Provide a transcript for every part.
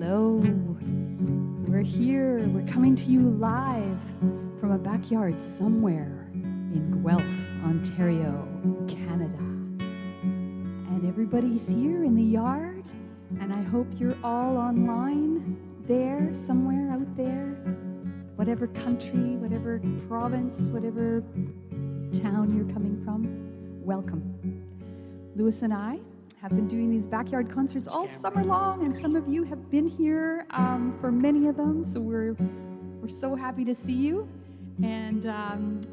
Hello. We're here. We're coming to you live from a backyard somewhere in Guelph, Ontario, Canada. And everybody's here in the yard, and I hope you're all online there, somewhere out there, whatever country, whatever province, whatever town you're coming from. Welcome. Lewis and I have been doing these backyard concerts all summer long, and some of you have been here for many of them, so we're so happy to see you. And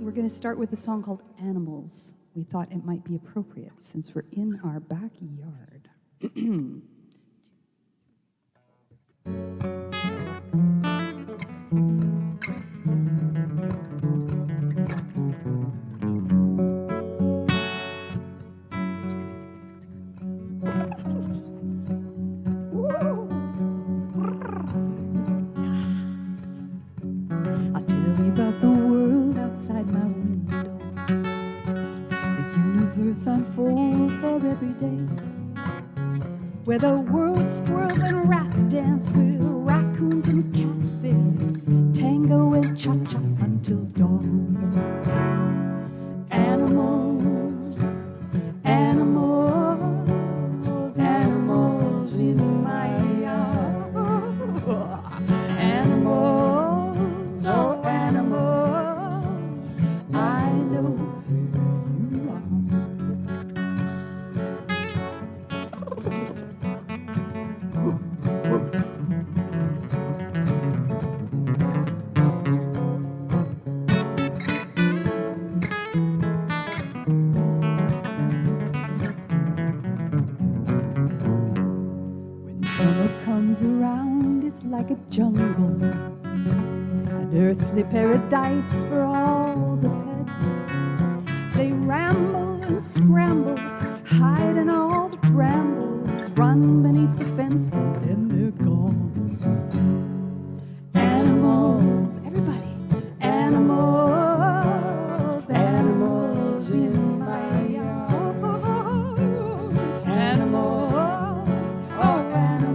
we're going to start with a song called Animals. We thought it might be appropriate since we're in our backyard. Unfold for every day, where the world squirrels and rats dance with raccoons and cats. They tango and cha-cha until dawn. Animals, animals, animals in my yard. Animals, oh animals, I know. Around is like a jungle, an earthly paradise for all the pets. They ramble and scramble, hide in all the brambles, run beneath the fence, and then they're gone. Animals, everybody, animals, animals in my yard. Animals, oh animals.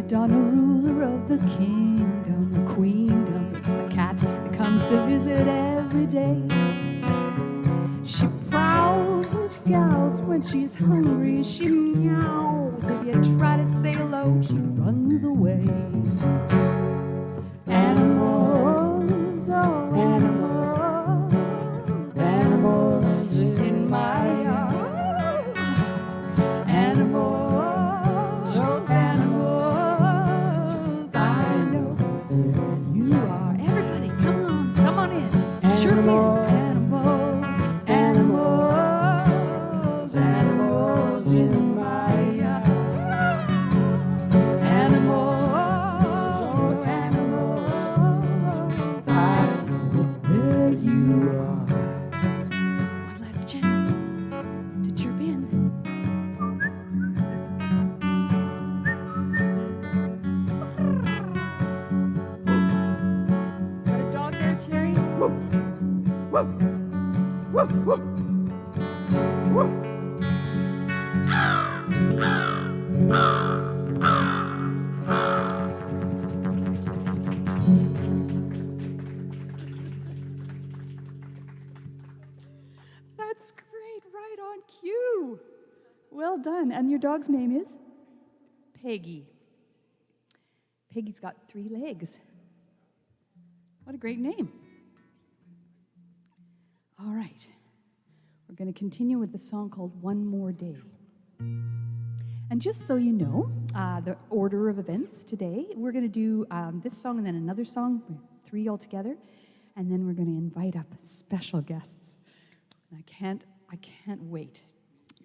Donna, ruler of the kingdom, the queendom, it's the cat that comes to visit every day. She prowls and scowls when she's hungry, she meows. If you try to say hello, she runs away. Animals, oh animals, animals in my yard. Animals, oh animals. Animals, animals, animals in my yard. Animals, oh animals, I know where you are. One last chance to chirp in. Got a dog there, Terry? Whoa. Whoa, whoa. Whoa. That's great, right on cue. Well done. And your dog's name is? Peggy. Peggy's got 3 legs. What a great name. All right, we're going to continue with the song called One More Day. And just so you know, the order of events today, we're going to do this song and then another song, 3 altogether, and then we're going to invite up special guests. And I can't wait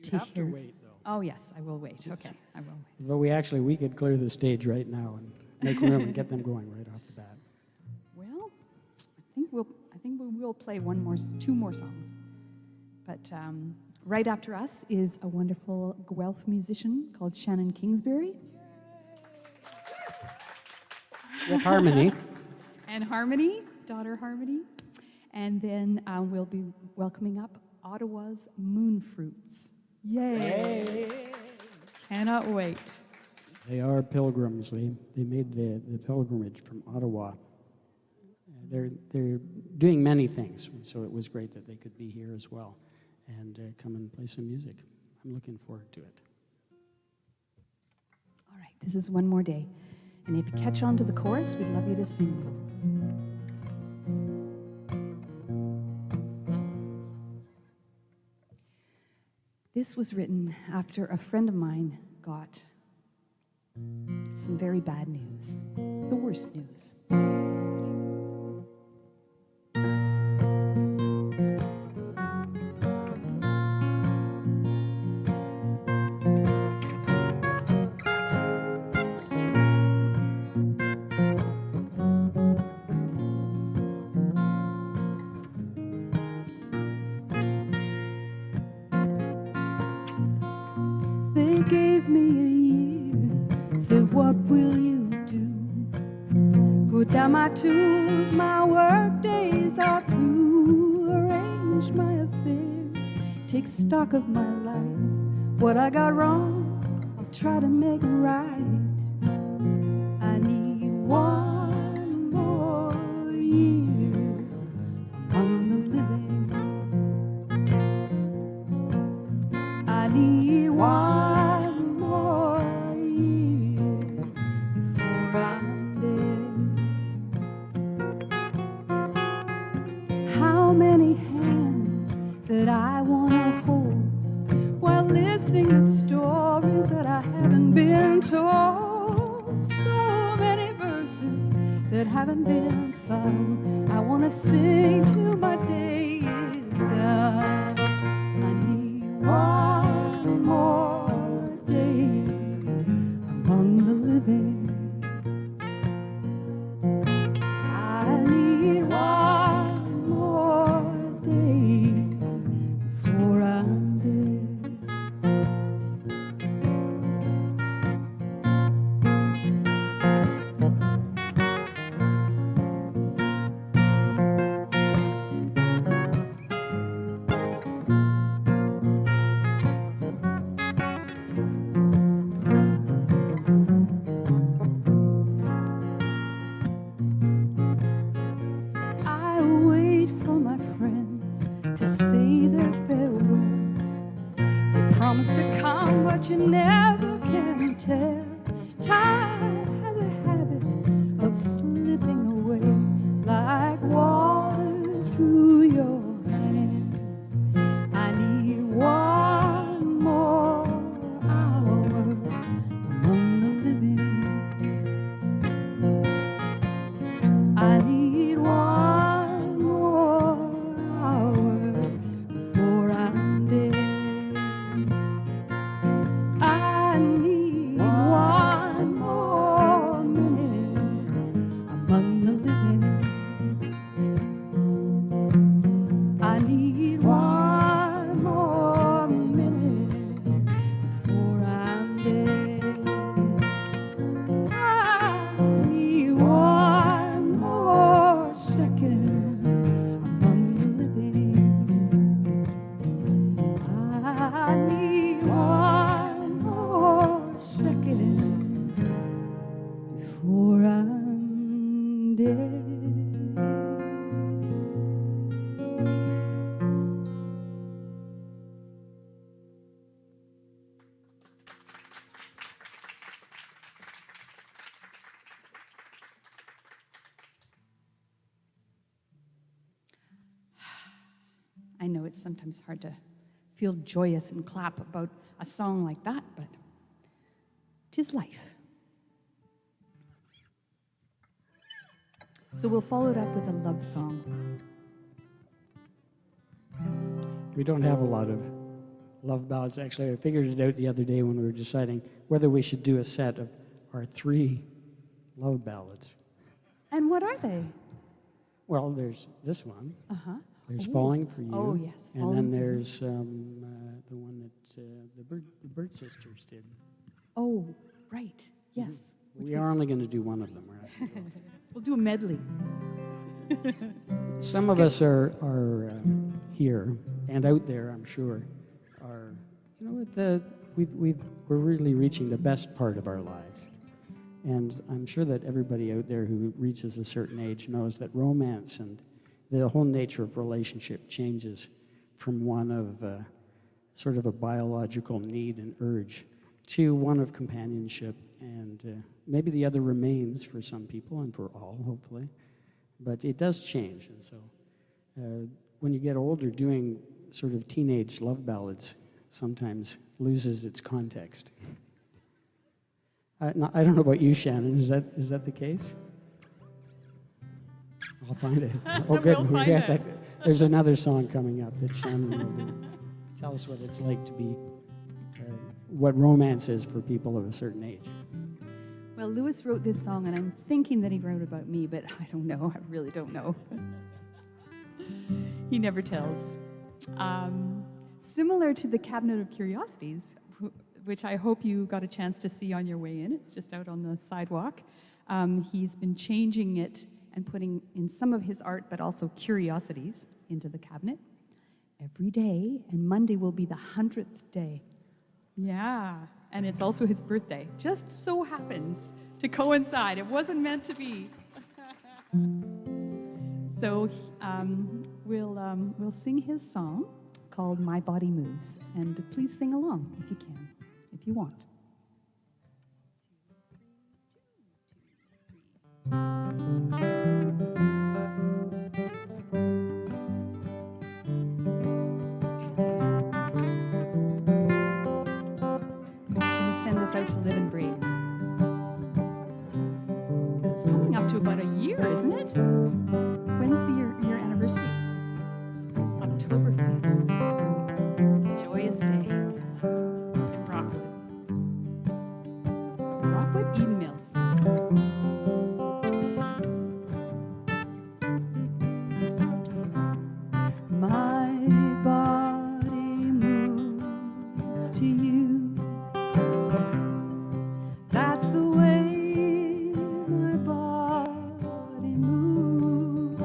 You have to wait, though. Oh, yes, I will wait. Okay, I will wait. But we could clear the stage right now and make room and get them going right off the bat. Well, I think we will play two more songs. But right after us is a wonderful Guelph musician called Shannon Kingsbury. With Harmony. And Harmony, daughter Harmony. And then we'll be welcoming up Ottawa's Moonfruits. Yay! Cannot wait. They are pilgrims. They made the pilgrimage from Ottawa. They're doing many things, so it was great that they could be here as well and come and play some music. I'm looking forward to it. All right, this is One More Day. And if you catch on to the chorus, we'd love you to sing. This was written after a friend of mine got some very bad news, the worst news. They gave me a year, said, what will you do? Put down my tools, my work days are through. Arrange my affairs, take stock of my life. What I got wrong, I'll try to make it right. I need one more year among the living. I need one more year before I'm dead. How many hands that I want to hold while listening to stories that I haven't been told. So many verses that haven't been sung. I want to sing till my day is done. I need one more day among the living. I need one more day before I'm dead. I wait for my friends to say their farewells. They promise to come, but you never can tell. Time has a habit of slipping away like water through your hands. I need one more hour among the living. I need one more hour before I'm dead. I need one more minute among the living. I need one more minute before I'm dead. I need one more second among the living. I need one more second before I'm dead. I know it's sometimes hard to feel joyous and clap about a song like that, but 'tis life. So we'll follow it up with a love song. We don't have a lot of love ballads. Actually, I figured it out the other day when we were deciding whether we should do a set of our 3 love ballads. And what are they? Well, there's this one. Uh-huh. There's Ooh. Falling for You. Oh, yes. And Falling then for You. there's the one that the Bird Sisters did. Oh, right. Yes. We are only going to do one of them, right? We'll do a medley. Some of us are here and out there, I'm sure, are, we're really reaching the best part of our lives. And I'm sure that everybody out there who reaches a certain age knows that romance and the whole nature of relationship changes from one of sort of a biological need and urge to one of companionship, and maybe the other remains for some people and for all, hopefully. But it does change, and so when you get older, doing sort of teenage love ballads sometimes loses its context. I don't know about you, Shannon. Is that the case? I'll find it. Oh, good. We'll We find got it. that. There's another song coming up that Shannon will do. Tell us what it's like to be, what romance is for people of a certain age. Well, Lewis wrote this song, and I'm thinking that he wrote about me, but I don't know. I really don't know. He never tells. Similar to the Cabinet of Curiosities, which I hope you got a chance to see on your way in. It's just out on the sidewalk. He's been changing it and putting in some of his art, but also curiosities into the cabinet every day, and Monday will be the 100th day. Yeah, and it's also his birthday. Just so happens to coincide. It wasn't meant to be. So we'll sing his song called My Body Moves, and please sing along if you can, if you want. Send this out to Live and Breathe. It's coming up to about a year, isn't it? When's your anniversary? October 5th. Joyous day in Rockwood. Rockwood, Eden Mills. My body moves to you. That's the way my body moves.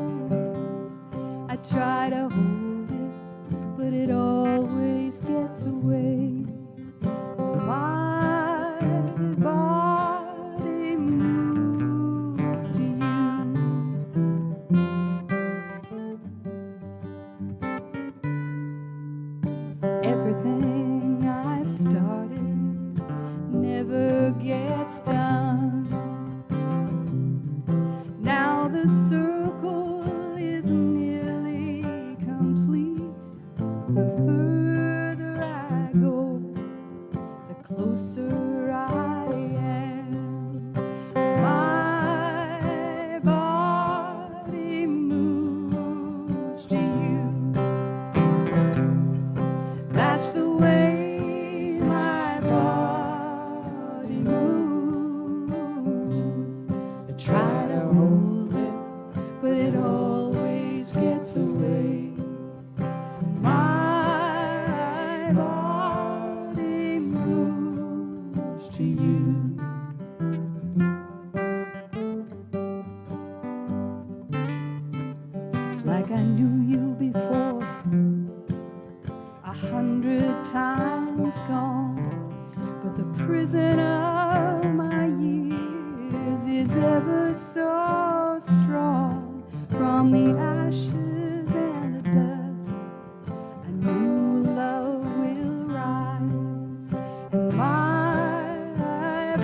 I try to hold it, but it always gets away. My body moves to you. Everything I've started never gets done. Now the circle is nearly complete. The further I go, the closer I am. My body moves to you. That's the way my body moves. I try to hold it, but it always gets away. My body moves to you. It's like I knew you before, 100 times gone, but the prison of my years is ever so strong. From the ashes and the dust, a new love will rise, and my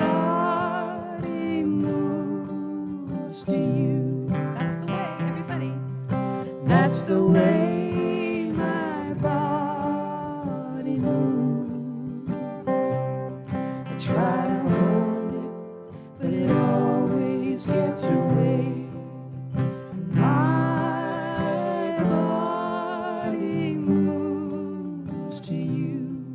body moves to you. That's the way, everybody. That's the way my body moves. I try to hold it, but it always gets away. My body moves to you.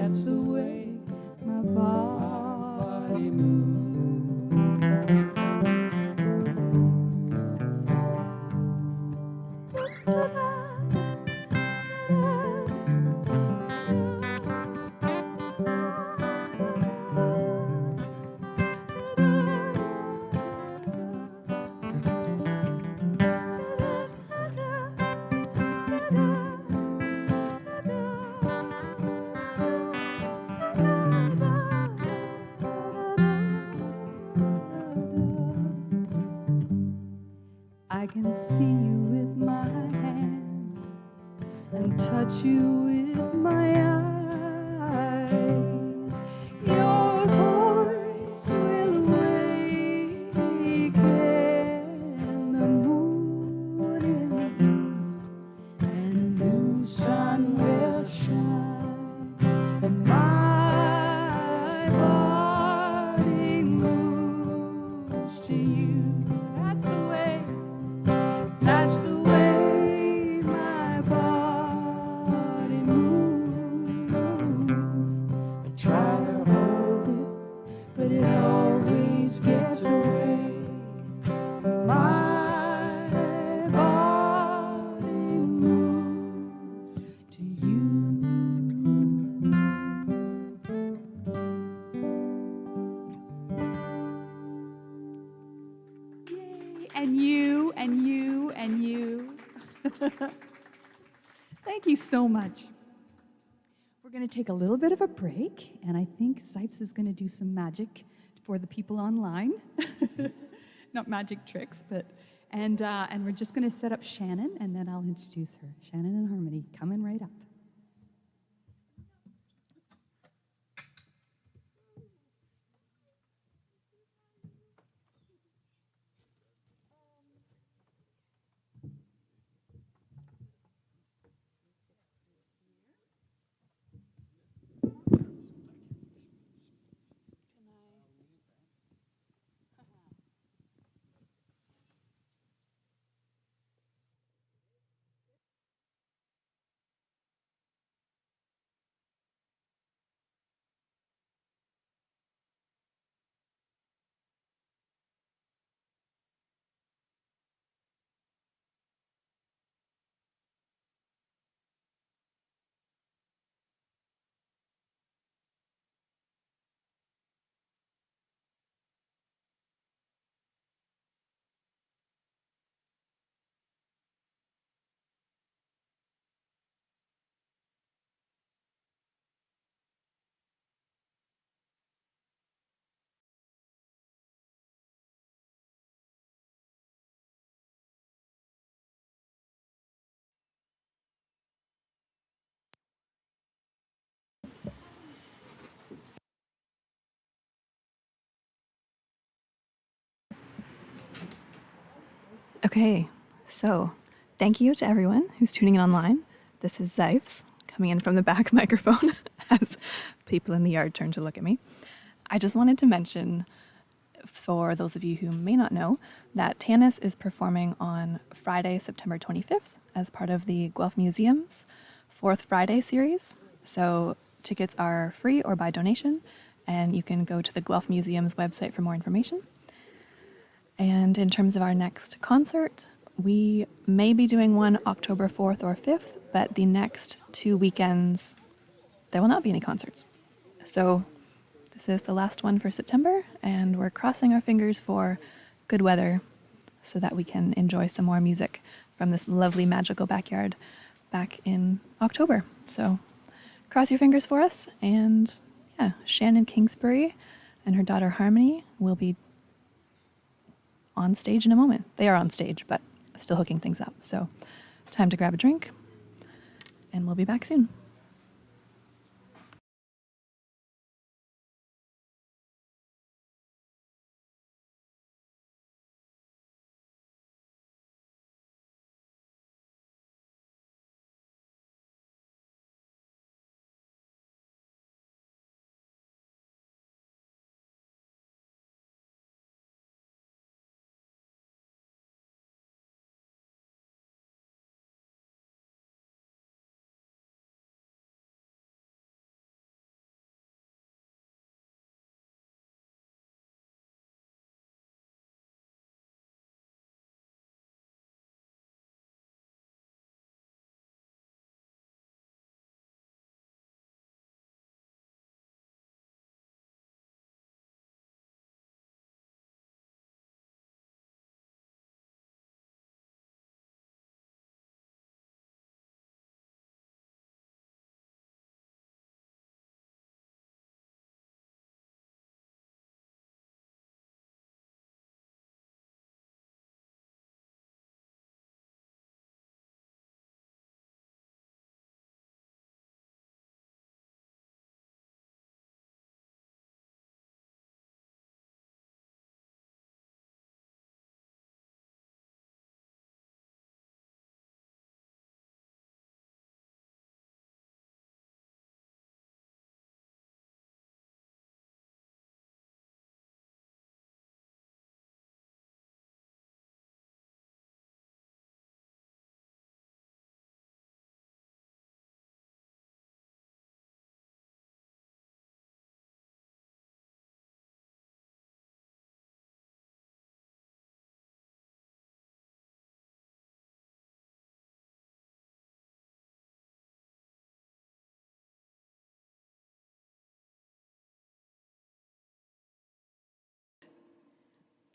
that's the way my body moves. I can see you with my hands and touch you with my eyes. Your voice will awaken the moon in the east, and a new sun will shine, and my body moves to you. That's the way my body moves. I try to hold it, but it always gets away. My body moves to you. Yay, and you, and you, and you. Thank you so much. We're going to take a little bit of a break, and I think Sipes is going to do some magic for the people online. Not magic tricks, but and we're just going to set up Shannon, and then I'll introduce her. Shannon and Harmony, coming right up. Okay, so thank you to everyone who's tuning in online. This is Zeifs coming in from the back microphone as people in the yard turn to look at me. I just wanted to mention, for those of you who may not know, that Tanis is performing on Friday, September 25th as part of the Guelph Museum's Fourth Friday series. So tickets are free or by donation, and you can go to the Guelph Museum's website for more information. And in terms of our next concert, we may be doing one October 4th or 5th, but the next 2 weekends, there will not be any concerts. So this is the last one for September, and we're crossing our fingers for good weather so that we can enjoy some more music from this lovely magical backyard back in October. So cross your fingers for us, and yeah, Shannon Kingsbury and her daughter Harmony will be on stage in a moment. They are on stage, but still hooking things up. So time to grab a drink, and we'll be back soon.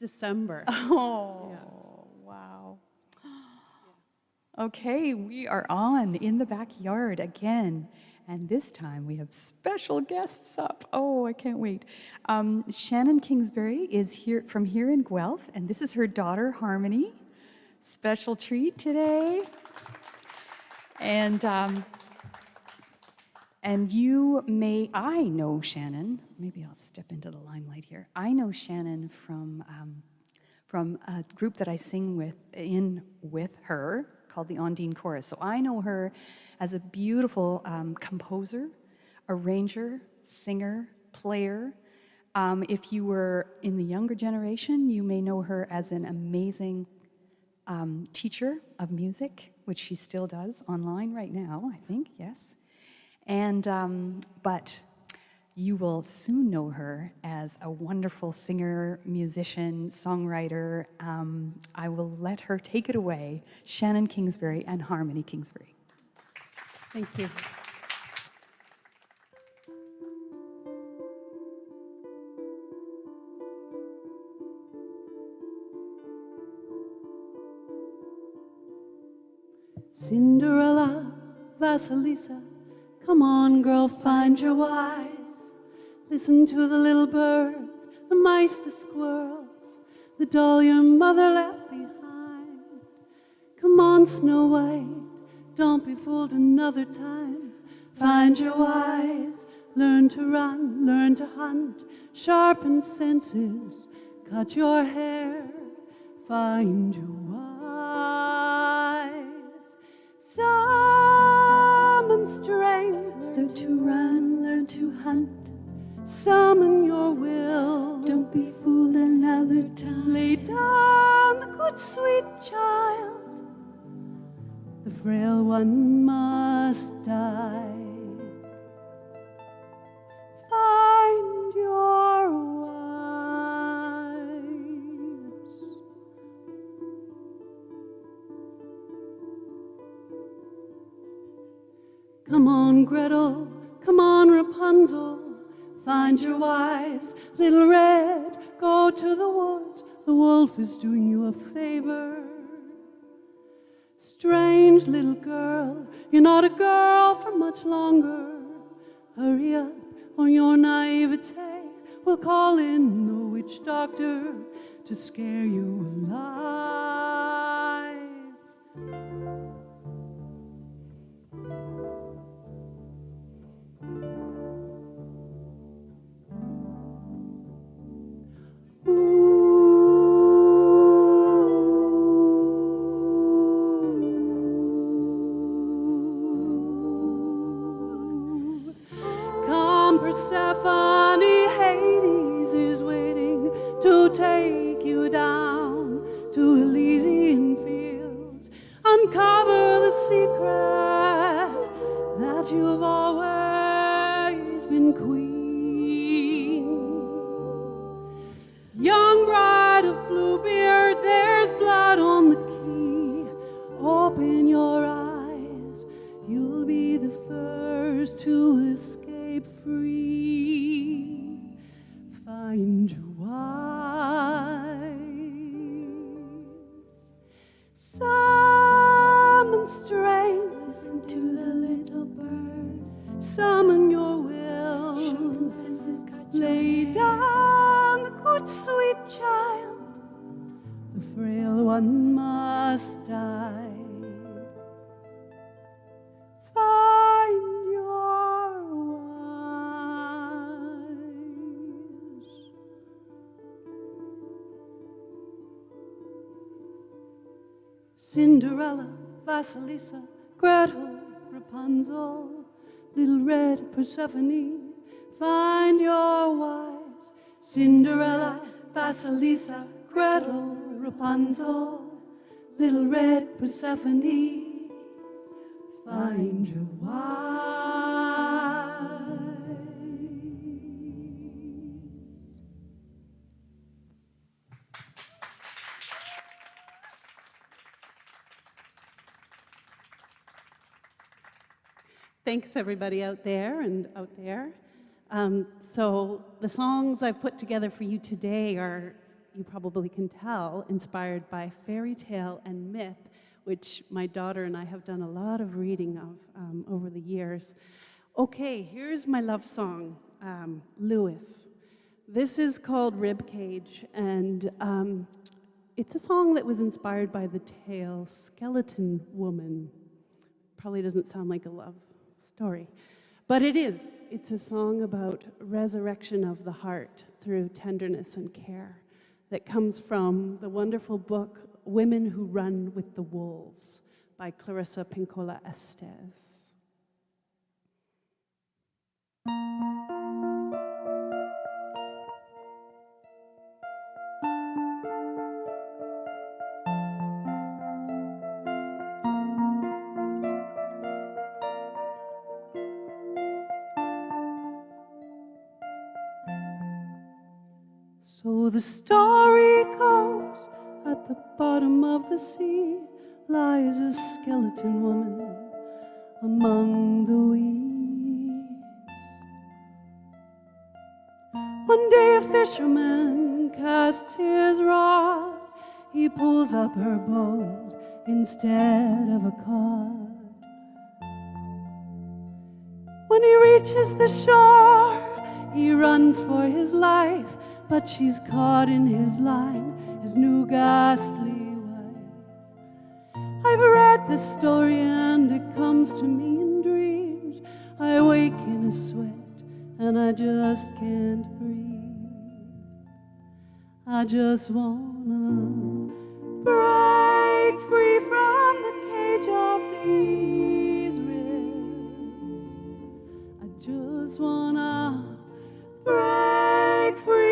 December. Oh, Yeah. wow. Okay, we are on in the backyard again. And this time we have special guests up. Oh, I can't wait. Shannon Kingsbury is here from here in Guelph, and this is her daughter, Harmony. Special treat today. And I know Shannon. Maybe I'll step into the limelight here. I know Shannon from a group that I sing with her called the Ondine Chorus. So I know her as a beautiful composer, arranger, singer, player. If you were in the younger generation, you may know her as an amazing teacher of music, which she still does online right now, I think, yes. And but you will soon know her as a wonderful singer, musician, songwriter. I will let her take it away. Shannon Kingsbury and Harmony Kingsbury. Thank you. Cinderella, Vasilisa, come on, girl, find your wise. Listen to the little birds, the mice, the squirrels, the doll your mother left behind. Come on, Snow White, don't be fooled another time. Find your wise, learn to run, learn to hunt, sharpen senses, cut your hair. Find your wise, summon strength, Learn to run, learn to hunt. summon your will. Don't be fooled another time. Lay down the good sweet child, the frail one must die. Find your wives. Come on, Gretel, come on, Rapunzel, find your wise. Little Red, go to the woods, the wolf is doing you a favor. Strange little girl, you're not a girl for much longer. Hurry up, or your naivete will call in the witch doctor to scare you alive. Come, Persephone, Hades is waiting to take you down to Elysian fields. Uncover the secret that you have always been queen. Young bride of Bluebeard, there's blood on the key. Open your eyes, you'll be the first to escape free. Find your wives. Summon strength, Listen to the little bird. summon your will. Sharpen senses, cut your Lay hair. down the good sweet child, the frail one must die. Find your wives. Cinderella, Vasilisa, Gretel, Rapunzel, Little Red Persephone, find your wives. Cinderella, Vasilisa, Gretel, Rapunzel, Little Red Persephone, find your wives. Thanks, everybody out there and out there. So the songs I've put together for you today are you probably can tell, inspired by fairy tale and myth, which my daughter and I have done a lot of reading of over the years. Okay, here's my love song, Lewis. This is called Ribcage, and it's a song that was inspired by the tale Skeleton Woman. Probably doesn't sound like a love story, but it is. It's a song about resurrection of the heart through tenderness and care that comes from the wonderful book Women Who Run with the Wolves by Clarissa Pinkola Estes. So the story goes, at the bottom of the sea lies a skeleton woman among the weeds. One day a fisherman casts his rod, he pulls up her bones instead of a cod. When he reaches the shore, he runs for his life, but she's caught in his line, his new ghastly wife. I've read this story and it comes to me in dreams. I wake in a sweat and I just can't breathe. I just wanna break free from the cage of these ribs. I just wanna break free.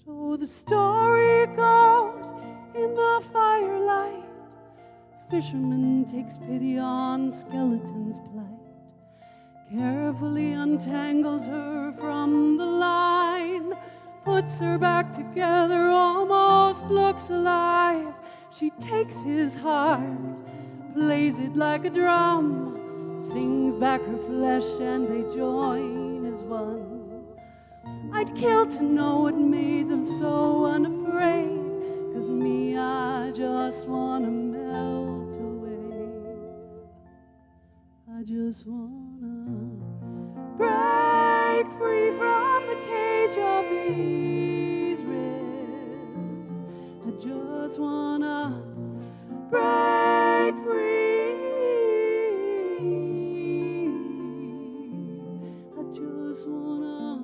So the story goes, in the firelight, fisherman takes pity on skeleton's plight, carefully untangles her from the line, puts her back together, almost looks alive. She takes his heart, plays it like a drum, sings back her flesh and they join as one. I'd kill to know what made them so unafraid, 'cause me, I just wanna melt away. I just wanna break free from the cage of these ribs. I just wanna break free. I just wanna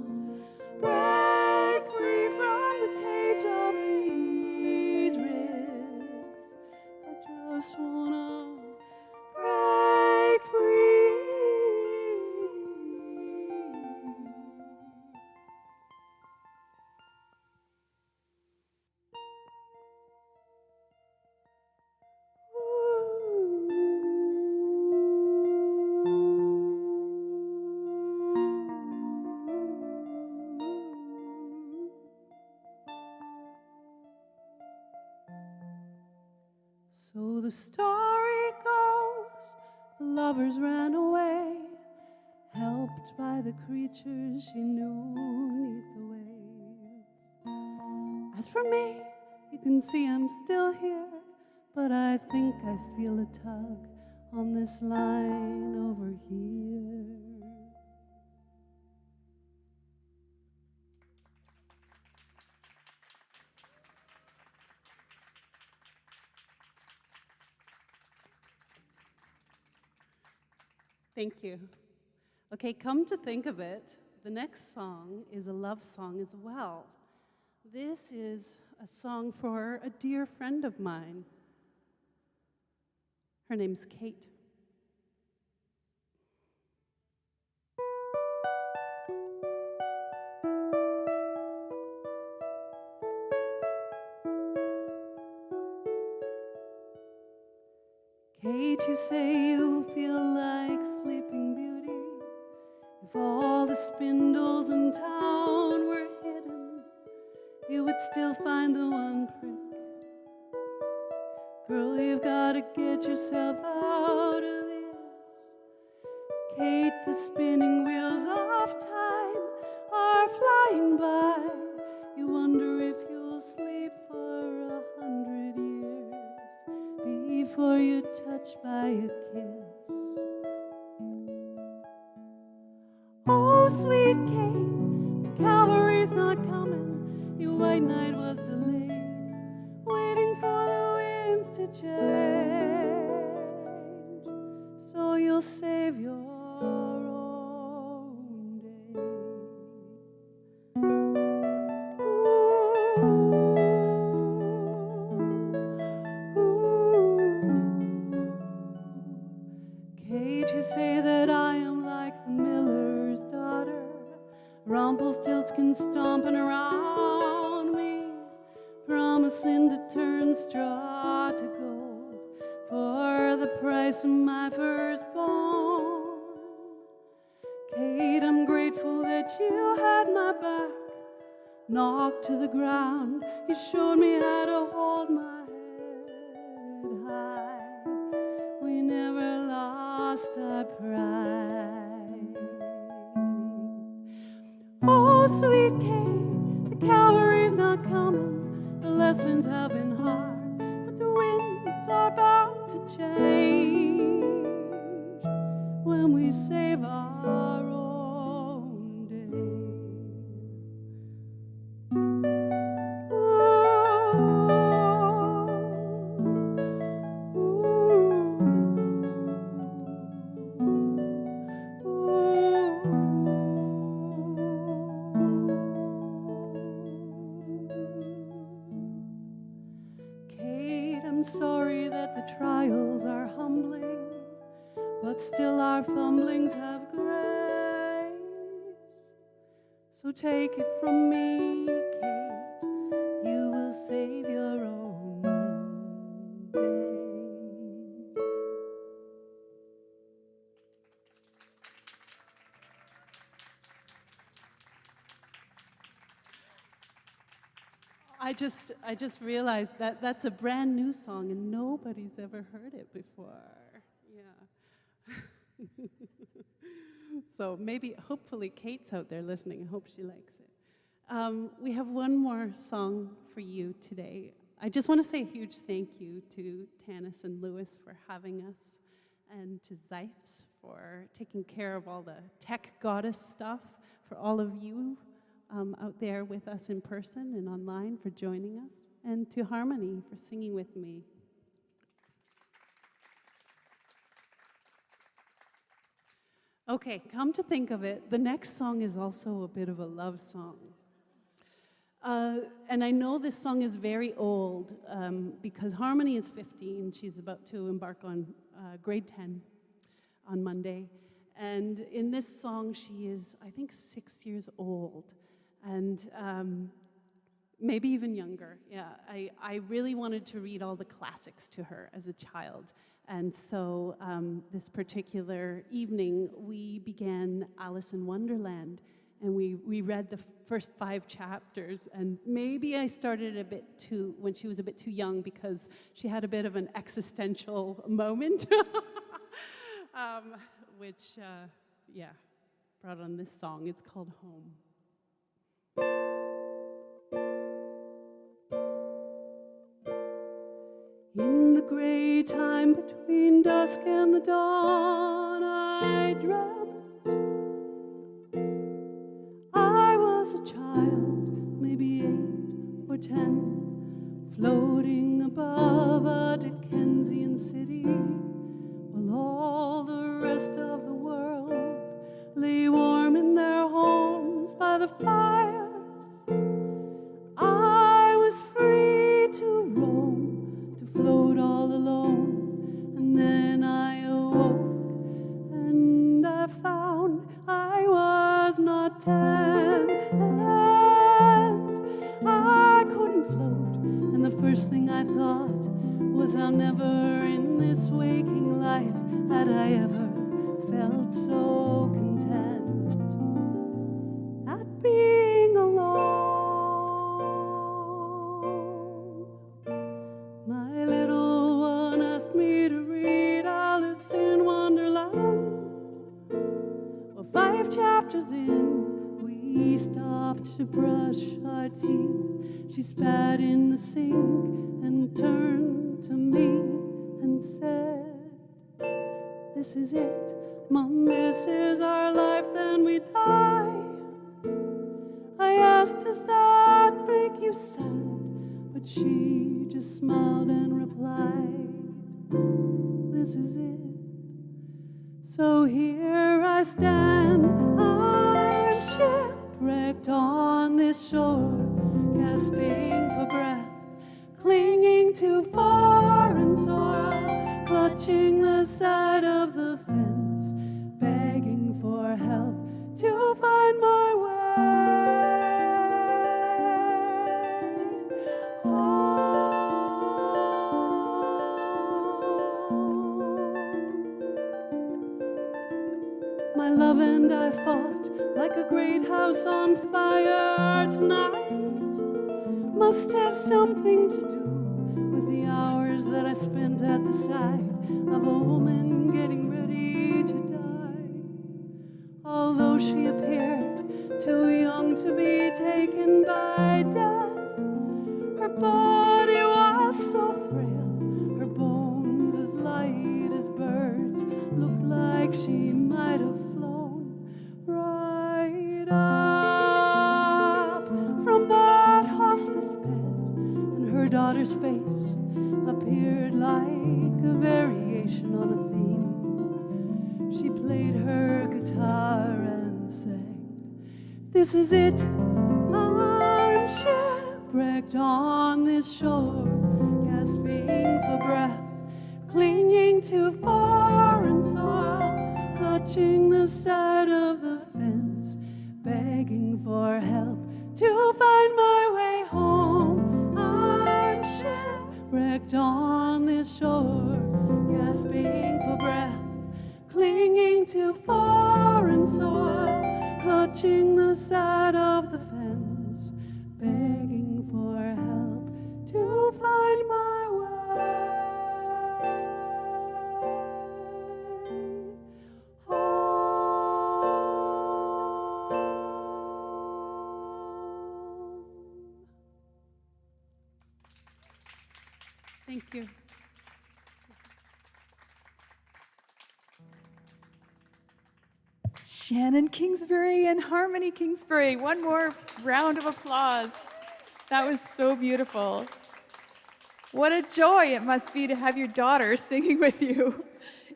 break free from the cage of these ribs. I just wanna break free. So the story goes, the lovers ran away, helped by the creatures she knew neath the waves. As for me, you can see I'm still here, but I think I feel a tug on this line over here. Thank you. Okay, come to think of it, the next song is a love song as well. This is a song for a dear friend of mine. Her name's Kate. Kate, you say you feel like Sleeping Beauty. If all the spindles in town were hidden, you would still find the one prick. Girl, you've got to get yourself out of this. Kate, the spinning wheels of time are flying by. You wonder if you'll sleep for 100 years before you're touched by a kiss. Oh, sweet Kate, the cavalry's not coming. Your white knight was delayed, waiting for the winds to change, so you'll save your own day. Kate, you say that I am like the miller's daughter, Rumpelstiltskin stomping around me, promising to turn straw to gold for the price of my firstborn. Kate, I'm grateful that you had my back, knocked to the ground. You showed me how to hold my head high. We never lost our pride. Oh, sweet Kate, the cavalry's not coming. The lessons have been hard, but the winds are bound to change when we save our own day. Kate, I'm sorry that the trials are humbling, but still our fumblings have grace. So take it from me, Kate, you will save your own day. I just realized that that's a brand new song and nobody's ever heard it before. Yeah. So maybe, hopefully, Kate's out there listening. I hope she likes it. We have one more song for you today. I just want to say a huge thank you to Tanis and Lewis for having us, and to Zeifs for taking care of all the tech goddess stuff, for all of you out there with us in person and online for joining us, and to Harmony for singing with me. Okay, come to think of it, the next song is also a bit of a love song. And I know this song is very old because Harmony is 15. She's about to embark on grade 10 on Monday. And in this song, she is, I think, 6 years old. And maybe even younger. Yeah, I really wanted to read all the classics to her as a child. And so this particular evening, we began Alice in Wonderland, and we read the first 5 chapters, and maybe I started a bit too, when she was a bit too young, because she had a bit of an existential moment, which, yeah, brought on this song. It's called Home. In the gray time between dusk and the dawn, I dreamt I was a child, maybe 8 or 10, floating above a Dickensian city, while all the rest of the world lay warm in their homes by the fires. I was free to roam, to float all alone, and then I awoke and I found I was not 10, and I couldn't float, and the first thing I thought was how never in this waking life had I ever felt so content at being alone. My little one asked me to read Alice in Wonderland, was in, we stopped to brush our teeth. She spat in the sink and turned to me and said, "This is it, Mom, this is our life, then we die." I asked, "Does that make you sad?" But she just smiled and replied, "This is it." So here I stand, I'm shipwrecked on this shore, gasping for breath, clinging to foreign soil, clutching the side of the fence, begging for help to find my way home. My love and I fought like a great house on fire tonight. Must have something to do with the hours that I spent at the side of a woman getting ready to die. Although she appeared too young to be taken by death, her body was so frail, her bones as light as birds, looked like she might have flown right up from that hospice bed, and her daughter's face appeared like a variation on a theme. She played her guitar and sang, "This is it, I'm shipwrecked on this shore, gasping for breath, clinging to foreign soil, clutching the side of the fence, begging for help to find my way home. I'm shipwrecked on this shore, gasping for breath, clinging to foreign soil, clutching the side of the fence, begging for help to find my way home." Thank you. Shannon Kingsbury and Harmony Kingsbury. One more round of applause. That was so beautiful. What a joy it must be to have your daughter singing with you.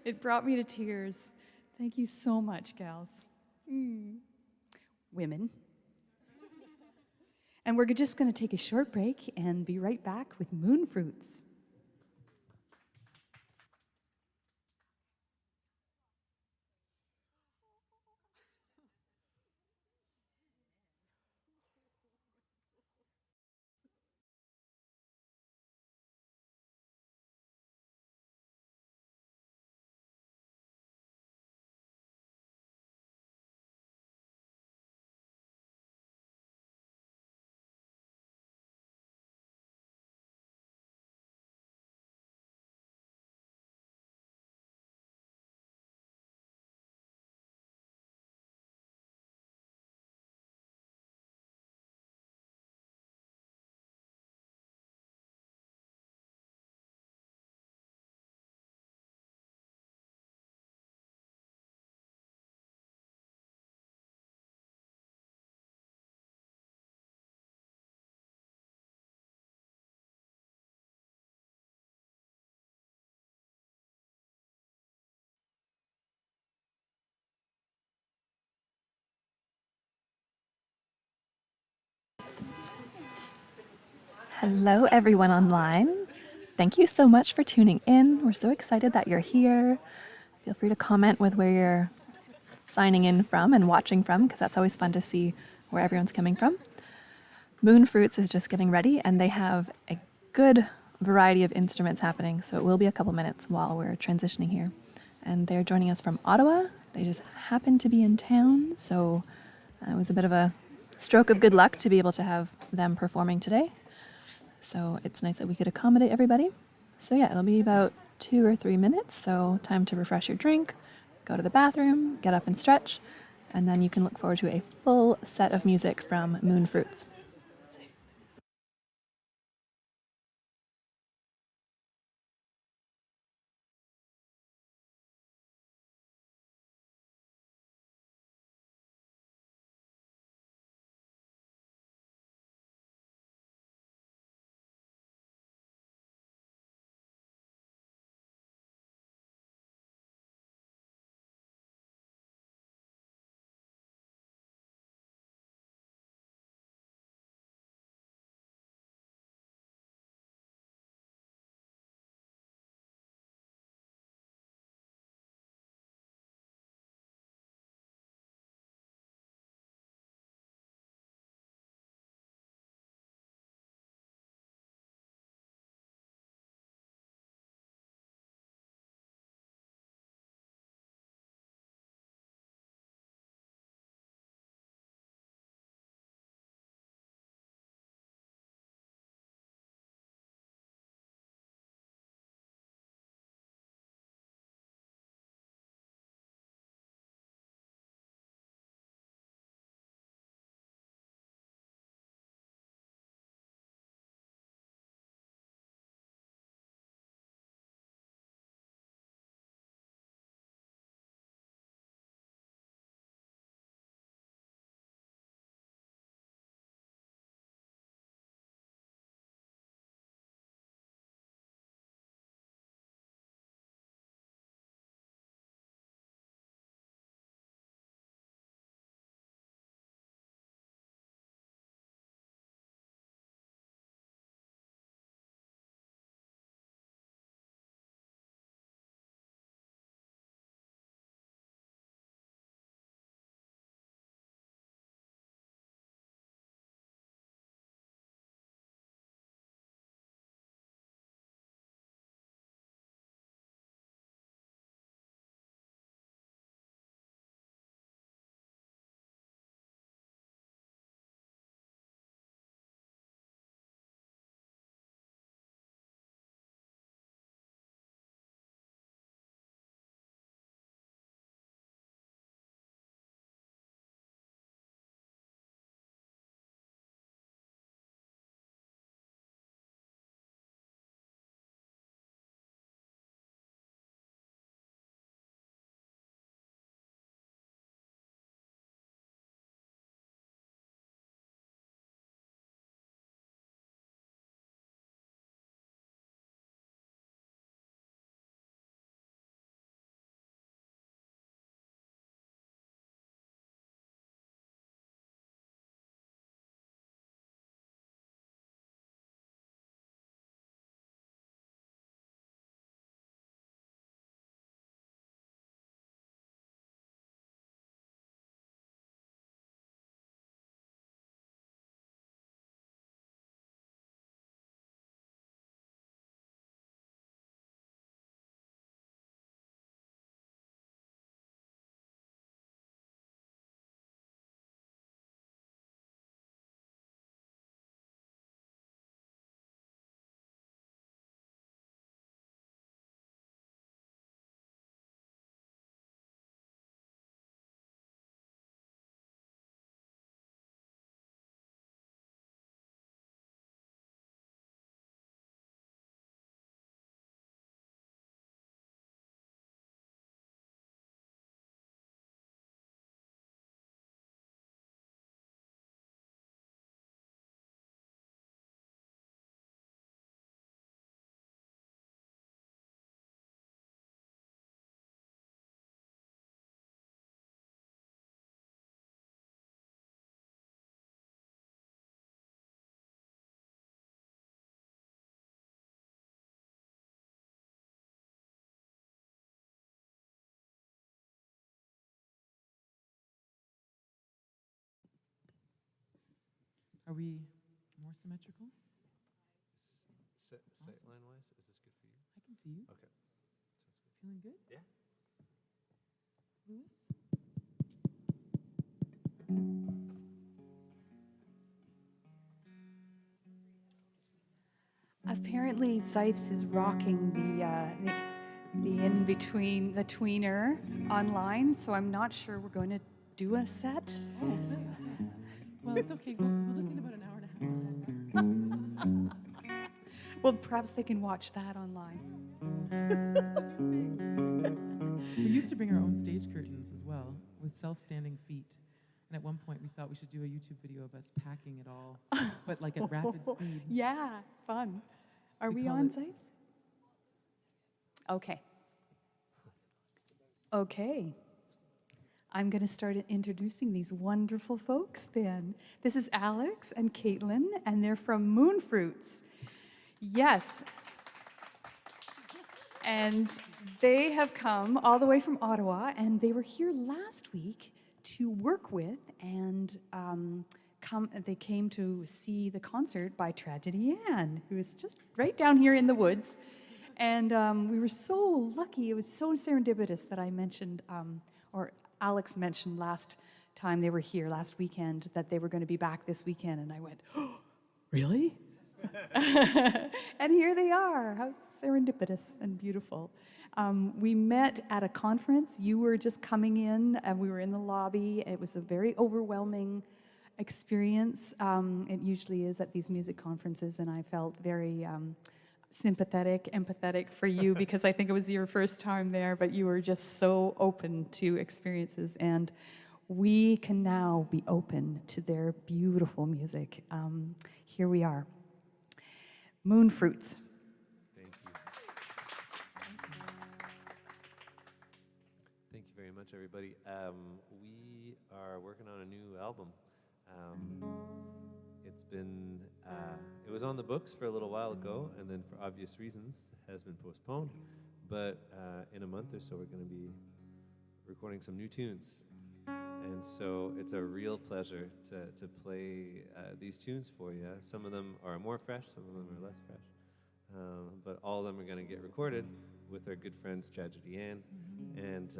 It brought me to tears. Thank you so much, gals. Women. And we're just going to take a short break and be right back with Moonfruits. Hello, everyone online. Thank you so much for tuning in. We're so excited that you're here. Feel free to comment with where you're signing in from and watching from, because that's always fun to see where everyone's coming from. Moonfruits is just getting ready, and they have a good variety of instruments happening, so it will be a couple minutes while we're transitioning here. And they're joining us from Ottawa. They just happened to be in town, so it was a bit of a stroke of good luck to be able to have them performing today. So it's nice that we could accommodate everybody. So yeah, it'll be about 2 or 3 minutes, so time to refresh your drink, go to the bathroom, get up and stretch, and then you can look forward to a full set of music from Moonfruits. Are we more symmetrical? Sight line wise, is this good for you? I can see you. Okay. Sounds good. Feeling good? Yeah. Lewis? Apparently, Zeifs is rocking the in between, the tweener online, so I'm not sure we're going to do a set? Well, it's okay. We'll just need about an hour and a half. Well, perhaps they can watch that online. We used to bring our own stage curtains as well, with self-standing feet. And at one point, we thought we should do a YouTube video of us packing it all, but like at rapid speed. Yeah, fun. Are we call on, it- Sipes? Okay. Okay. I'm going to start introducing these wonderful folks then. This is Alex and Caitlin, and they're from Moonfruits. Yes. And they have come all the way from Ottawa, and they were here last week to work with, and they came to see the concert by Tragedy Ann, who is just right down here in the woods. And we were so lucky. It was so serendipitous that I mentioned, or Alex mentioned last time they were here, last weekend, that they were going to be back this weekend. And I went, oh, really? And here they are. How serendipitous and beautiful. We met at a conference. You were just coming in, and we were in the lobby. It was a very overwhelming experience. It usually is at these music conferences, and I felt very sympathetic, empathetic for you because I think it was your first time there, but you were just so open to experiences, and we can now be open to their beautiful music. Here we are. Moonfruits. Thank you. Thank you very much, everybody. We are working on a new album. It's been, it was on the books for a little while ago, and then for obvious reasons has been postponed. But in a month or so, we're going to be recording some new tunes. And so it's a real pleasure to play these tunes for you. Some of them are more fresh, some of them are less fresh. But all of them are going to get recorded with our good friends Tragedy Ann. And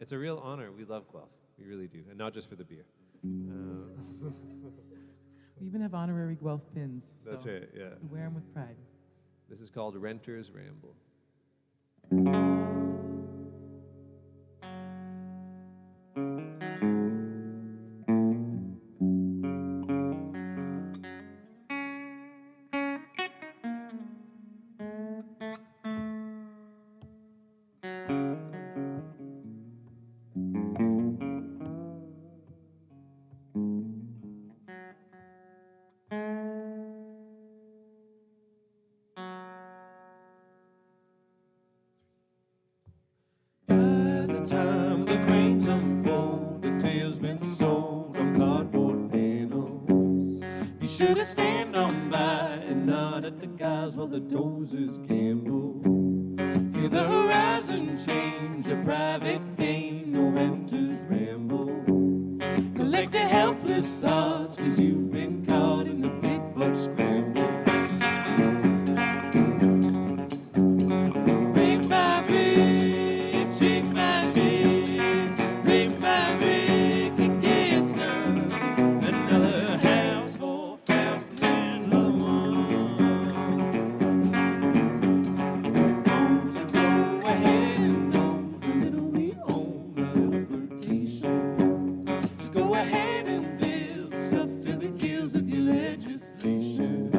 it's a real honor. We love Guelph. We really do. And not just for the beer. We even have honorary Guelph pins. That's so right, yeah. We wear them with pride. This is called Renter's Ramble. By the time the cranes unfold, the tale's been sold on cardboard panels. Be sure to stand on by and nod at the guys while the dozers gamble. Feel the horizon change, a private gain, no renters ramble. Collect your helpless thoughts, 'cause you've been caught in the big buck scramble. Brick by brick, chick by chick, brick by brick, it gets done. Another house for thousand and loved ones. Won't you go ahead and nose a little we own, a little flirtation. Just go ahead and build stuff to the gills with your legislation.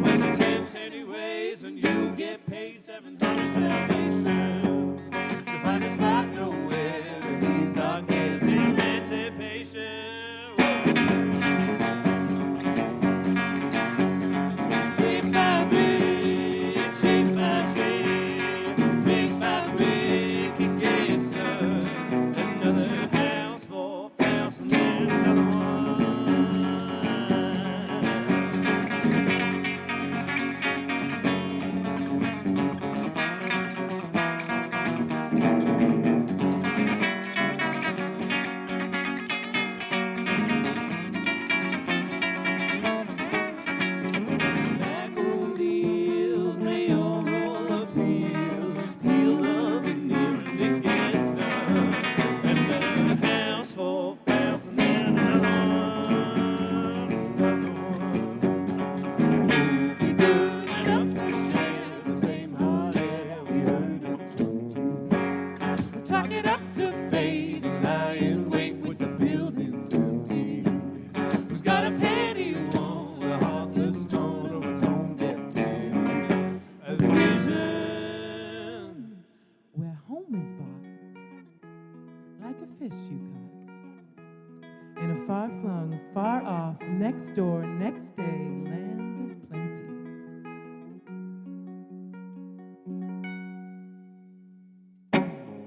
Where's the tent anyways, and you get paid 700 salvation to find a spot nowhere to ease our cares in emancipation. Brick by brick, chick by chick, brick by brick, it gets done. Another house for thousand and another one. Backroom deals, mayoral appeals, peel the veneer and it gets done. Another house for thousand and another one. You'll be good enough to share the same hot air we heard at 20. Talk it up to fade and lie in wait with the fish you caught in a far-flung, far-off, next-door, next-day land of plenty.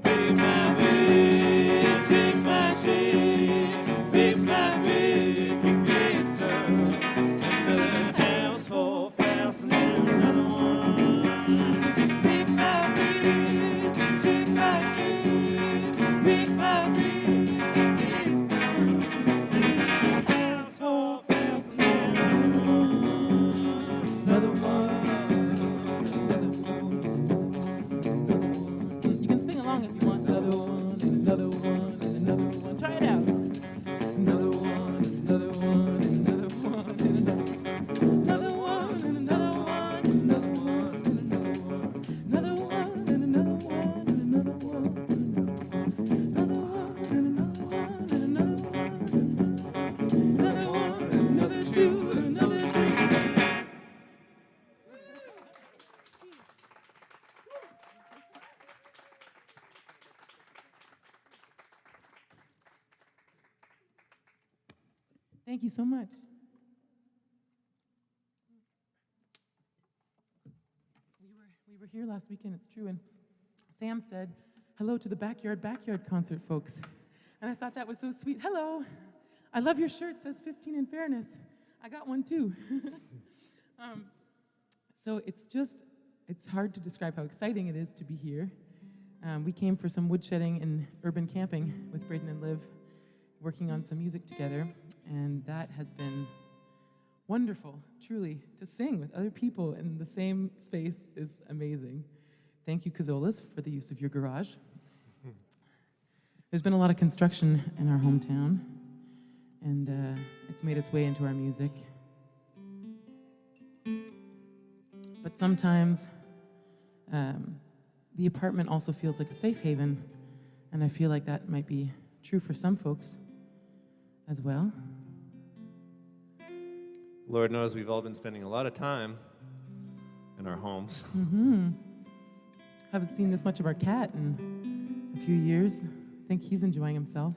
Be my babe, take my shade, be my babe, big blister, and the household fast and another one. Be my babe, take my shade, be my babe, household fast and another one. You can sing along if you want. Another one, another one, another one. Try it out. Another one, another one, another one, another one, and another one, another one, another one, and another one, and another one, another one, and another one, and another one, another one, and another two, and another three. Thank you so much. We were here last weekend, it's true, and Sam said, hello to the backyard concert folks. And I thought that was so sweet. Hello, I love your shirt, says 15 in fairness. I got one too. So it's hard to describe how exciting it is to be here. We came for some woodshedding and urban camping with Braden and Liv, working on some music together, and that has been wonderful, truly. To sing with other people in the same space is amazing. Thank you, Cazolas, for the use of your garage. There's been a lot of construction in our hometown, and it's made its way into our music. But sometimes the apartment also feels like a safe haven, and I feel like that might be true for some folks as well. Lord knows we've all been spending a lot of time in our homes. Haven't seen this much of our cat in a few years. I think he's enjoying himself.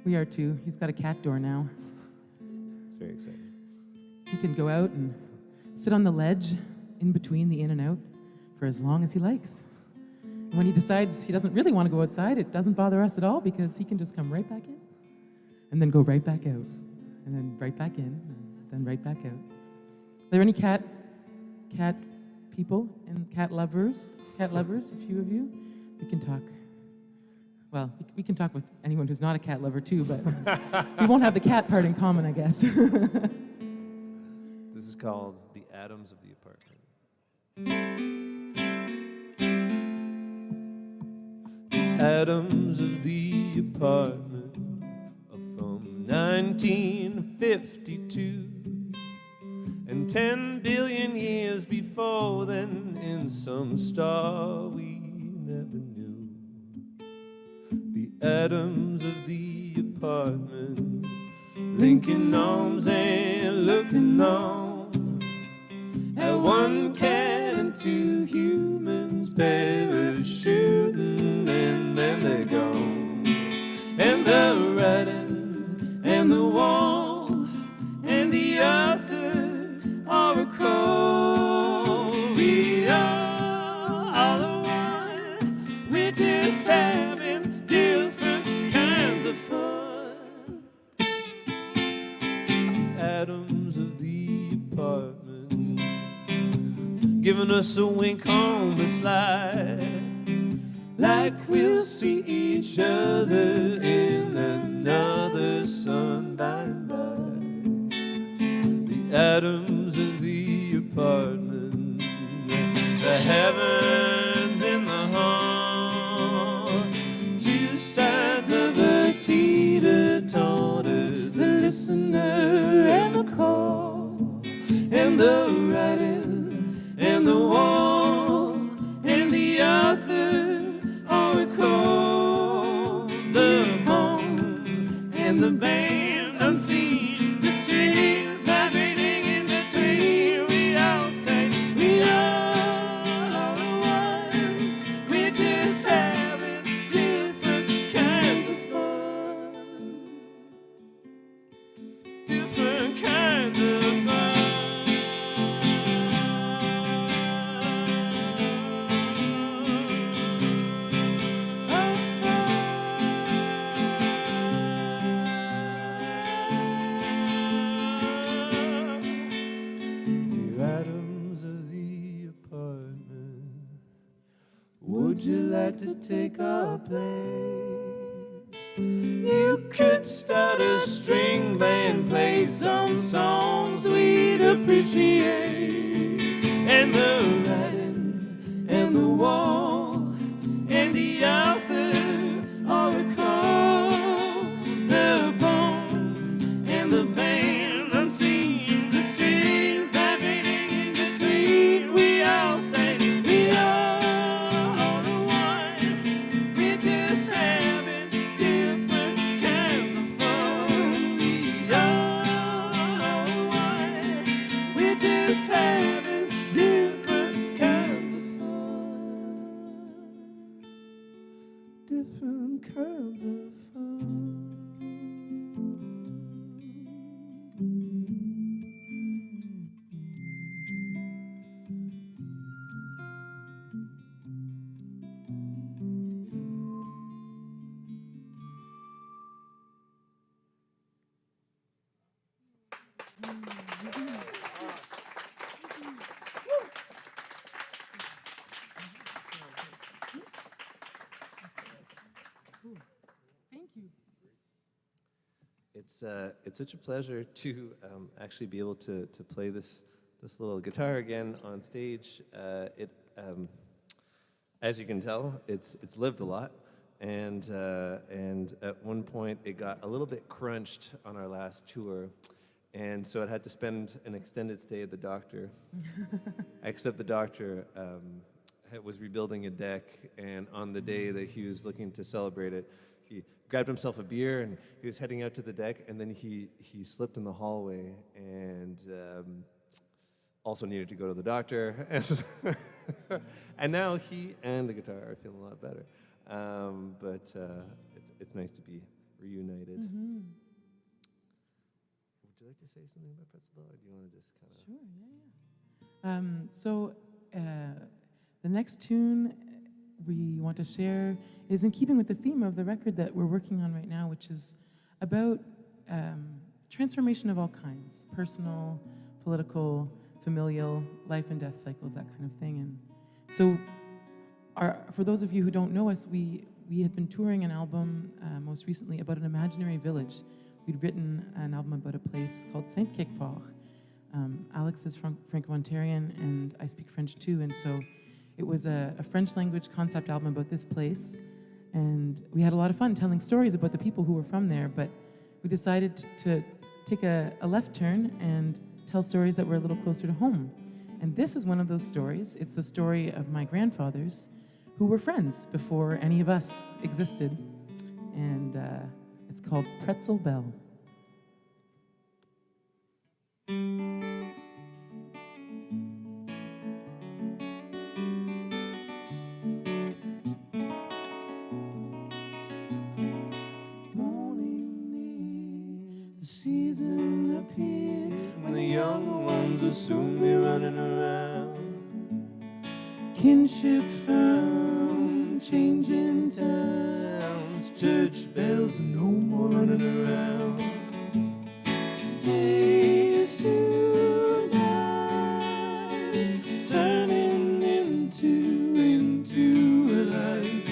We are too. He's got a cat door now. It's very exciting. He can go out and sit on the ledge in between the in and out for as long as he likes. And when he decides he doesn't really want to go outside, it doesn't bother us at all because he can just come right back in and then go right back out and then right back in and then right back out. Are there any cat people and cat lovers? Cat lovers, a few of you? We can talk. Well, we can talk with anyone who's not a cat lover too, but we won't have the cat part in common, I guess. This is called the atoms of the apartment. Atoms of the apartment are from 1952, and 10 billion years before then, in some star we never knew. The atoms of the apartment, linking arms and looking on at one cat and two humans parachuting, and then they're gone. And the writing and the wall and the author are a call. We are all the one. We're just having different kinds of fun. Atoms of the apartment, giving us a wink on the slide, like we'll see each other in another sun by and by. The atoms of the apartment, the heavens in the hall, two sides of a teeter-totter, the listener and the call, and the writing and the wall and the author are a call. The bone and the band unseen, the strings vibrating in between. We all say we are one. We're just having different kinds of fun. Would you like to take our place? You could start a string band, play some songs we'd appreciate, and the writing and the wall and the author all recall the poem and the band unseen, the strings vibrating in between. We all say we are the one. We're just having different kinds of fun. We are the one. We're just having different kinds of fun. Different kinds of fun. It's such a pleasure to actually be able to play this little guitar again on stage. As you can tell, it's lived a lot, and at one point it got a little bit crunched on our last tour, and so it had to spend an extended stay at the doctor. Except the doctor was rebuilding a deck, and on the day that he was looking to celebrate it, he grabbed himself a beer and he was heading out to the deck, and then he slipped in the hallway and also needed to go to the doctor. And now he and the guitar are feeling a lot better. But it's nice to be reunited. Mm-hmm. Would you like to say something about Pretzel Bell, or do you want to just kind of? Sure, the next tune we want to share is in keeping with the theme of the record that we're working on right now, which is about transformation of all kinds, personal, political, familial, life and death cycles, that kind of thing. And so for those of you who don't know us, we had been touring an album most recently about an imaginary village. We'd written an album about a place called Saint Kickport. Alex is Franco-Ontarian, and I speak French too, and so it was a French language concept album about this place, and we had a lot of fun telling stories about the people who were from there, but we decided to take a left turn and tell stories that were a little closer to home. And this is one of those stories. It's the story of my grandfathers who were friends before any of us existed, and it's called Pretzel Bell. Season appeared when the young ones will soon be running around. Kinship found, changing towns, church bells, and no more running around. Days to nights, turning into a life,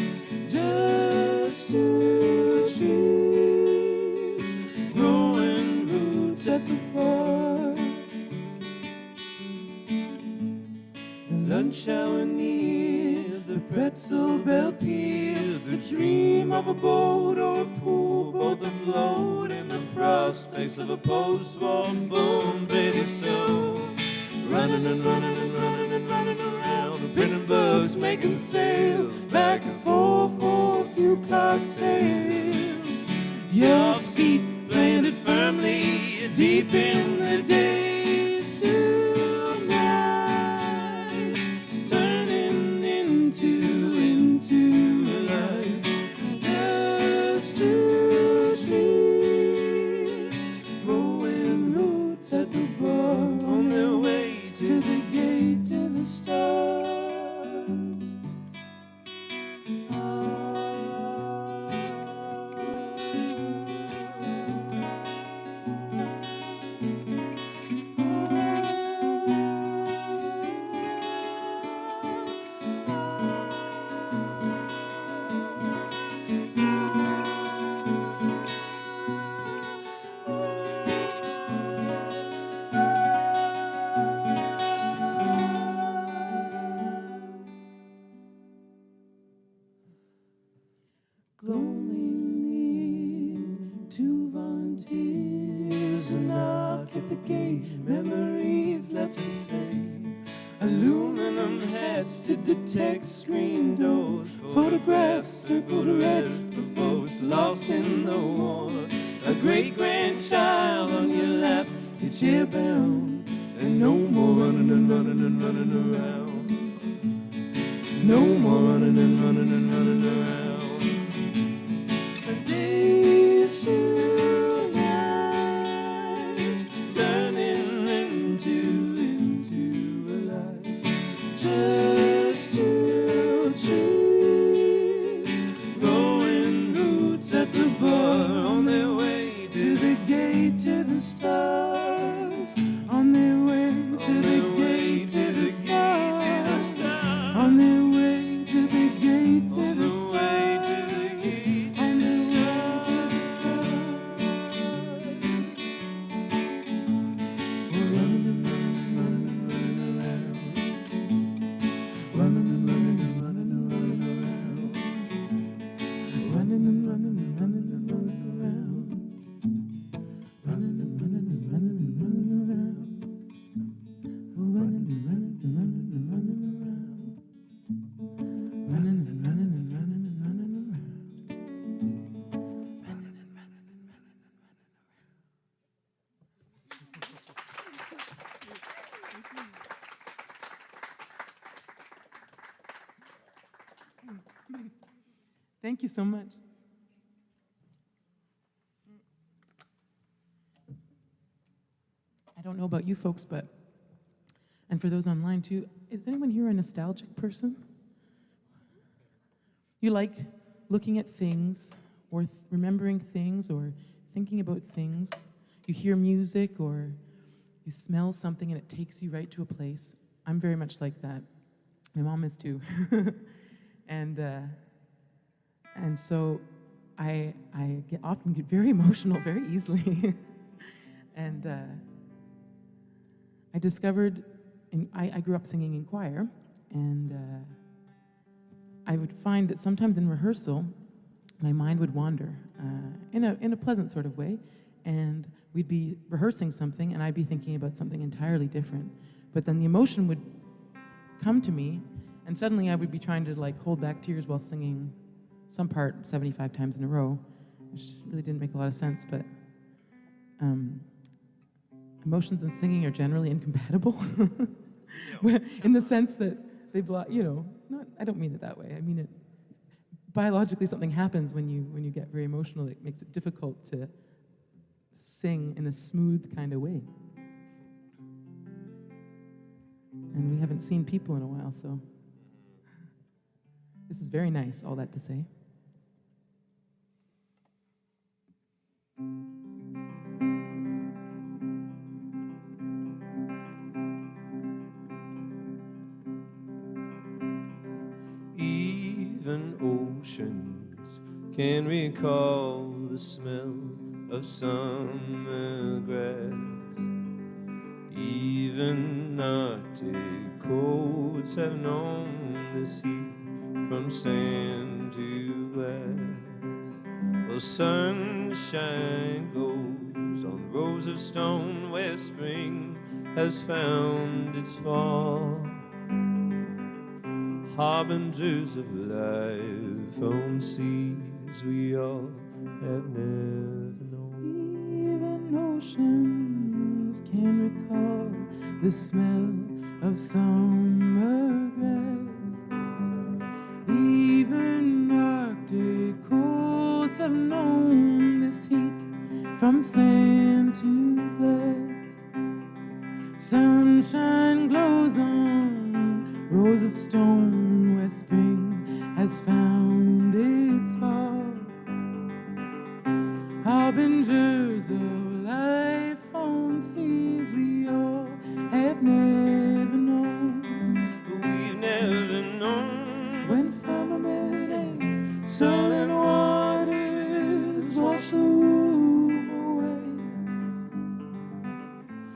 just two trees growing roots at the bar. The lunch hour near, the pretzel bell pealed. The dream of a boat or a pool, both afloat in the prospects of a post-war boom. Pretty soon, running and running and running and running around, the printing books making sales, back and forth for a few cocktails. Your feet planted firmly deep in the days to nights, turning into a life, just two trees growing roots at the bar, on their way to the gate to the stars. glowing need to volunteers. A knock at the gate, memories left to fade. Aluminum hats to detect screen doors. Photographs circled red for folks lost in the war. A great-grandchild on your lap, you're chair-bound. And no more running and running and running around. No more running and running and running around. The days to nights turning into a life. Just two trees growing roots at the bar on their way to the gate to the stars. On their way to the gate to the stars. On their way to the gate to the stars. On their way to the stars. We're running and running and running and running around. Running and running and running and running around. Running and running and running and running around. Running and running and running and running around. We're running and running and running and running around. Running and running and running and running around. Running and running and running and running around. Thank you so much. I don't know about you folks, and for those online too, is anyone here a nostalgic person? You like looking at things, or remembering things, or thinking about things. You hear music, or you smell something and it takes you right to a place. I'm very much like that. My mom is too. And so I often get very emotional very easily. And I discovered, I grew up singing in choir, and I would find that sometimes in rehearsal, my mind would wander in a pleasant sort of way, and we'd be rehearsing something, and I'd be thinking about something entirely different. But then the emotion would come to me, and suddenly I would be trying to hold back tears while singing some part 75 times in a row, which really didn't make a lot of sense, but emotions and singing are generally incompatible in the sense that they block, I don't mean it that way. I mean it, biologically something happens when you get very emotional that makes it difficult to sing in a smooth kind of way. And we haven't seen people in a while, so this is very nice, all that to say. Even oceans can recall the smell of summer grass. Even Arctic coats have known this heat from sand to glass. Well, sunshine glows on rows of stone where spring has found its fall. Harbingers of life on seas we all have never known. Even oceans can recall the smell of summer grass. Even Arctic coats have known this heat from sand to glass. Sunshine glows on rows of stone where spring has found its fall. Harbingers of life on seas we all have never known. We've never known When firmament and sullen waters wash the womb away.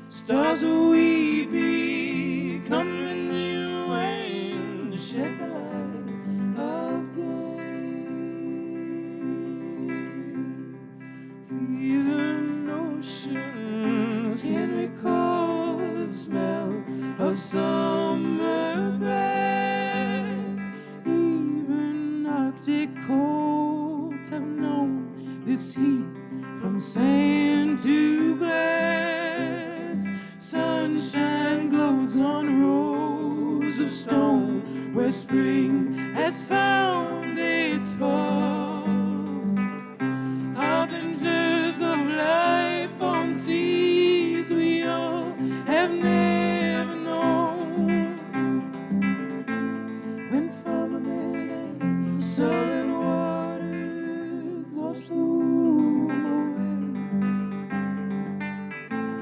Stars will we be coming your way to shed the light of day. of summer grass. Even Arctic colds have known this heat from sand to glass. Sunshine glows on rows of stone where spring has found its fall. Harbingers of life on seas we all have never known. When firmament and southern waters wash the womb away,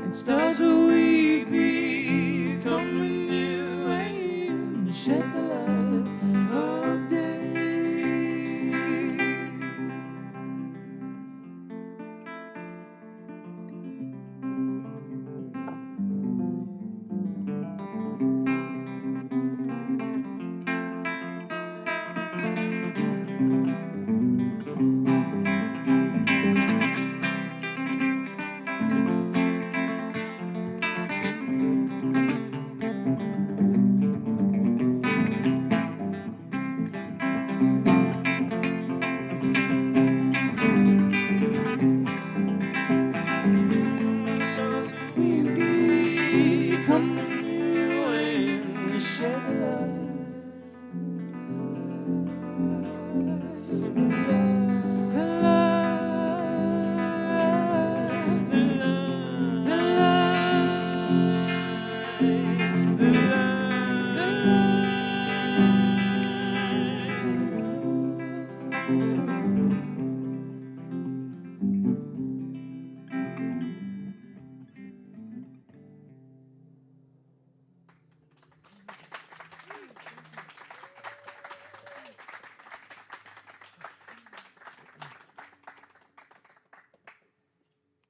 and stars will weepy come renew and shed the light of day. Stars will weepy come renew and shed the light.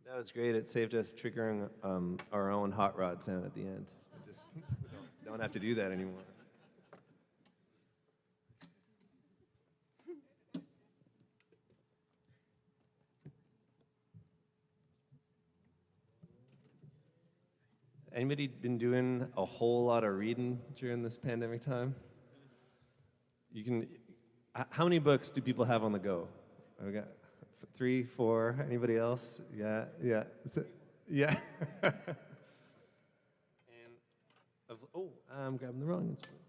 That was great. It saved us triggering our own hot rod sound at the end. We just don't have to do that anymore. Anybody been doing a whole lot of reading during this pandemic time? You can. How many books do people have on the go? We got 3, 4. Anybody else? Yeah. Yeah. And I'm grabbing the wrong instrument.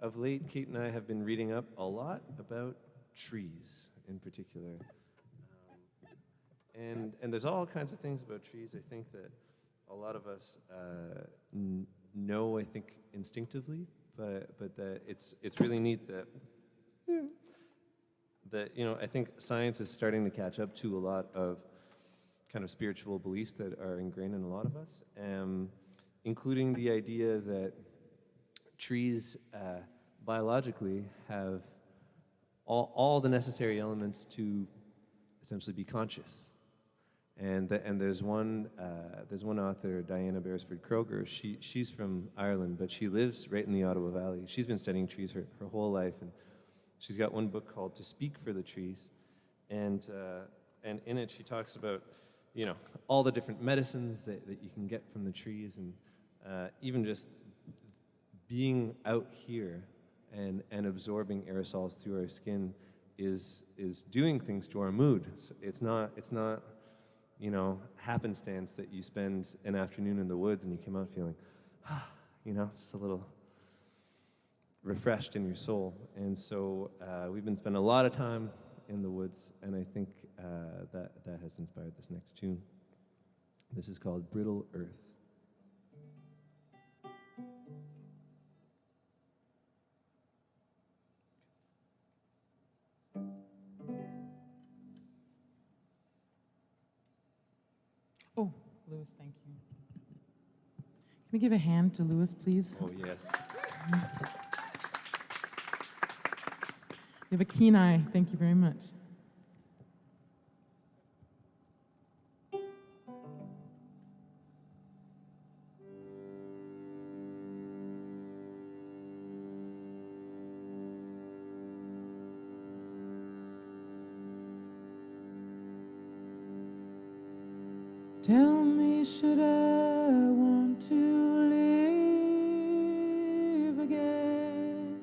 Of late, Kate and I have been reading up a lot about trees in particular. And there's all kinds of things about trees, I think, that a lot of us know, I think, instinctively, but that it's really neat that I think science is starting to catch up to a lot of kind of spiritual beliefs that are ingrained in a lot of us, including the idea that trees biologically have all the necessary elements to essentially be conscious. And there's one author, Diana Beresford Kroger. She's from Ireland, but she lives right in the Ottawa Valley. She's been studying trees her whole life, and she's got one book called "To Speak for the Trees," and in it she talks about all the different medicines that you can get from the trees, and even just being out here and absorbing aerosols through our skin is doing things to our mood. It's not happenstance that you spend an afternoon in the woods and you come out feeling, just a little refreshed in your soul. And so we've been spending a lot of time in the woods, and I think that has inspired this next tune. This is called Brittle Earth. Oh, Louis, thank you. Can we give a hand to Louis, please? Oh, yes. You have a keen eye. Thank you very much. Tell me me, should I want to live again?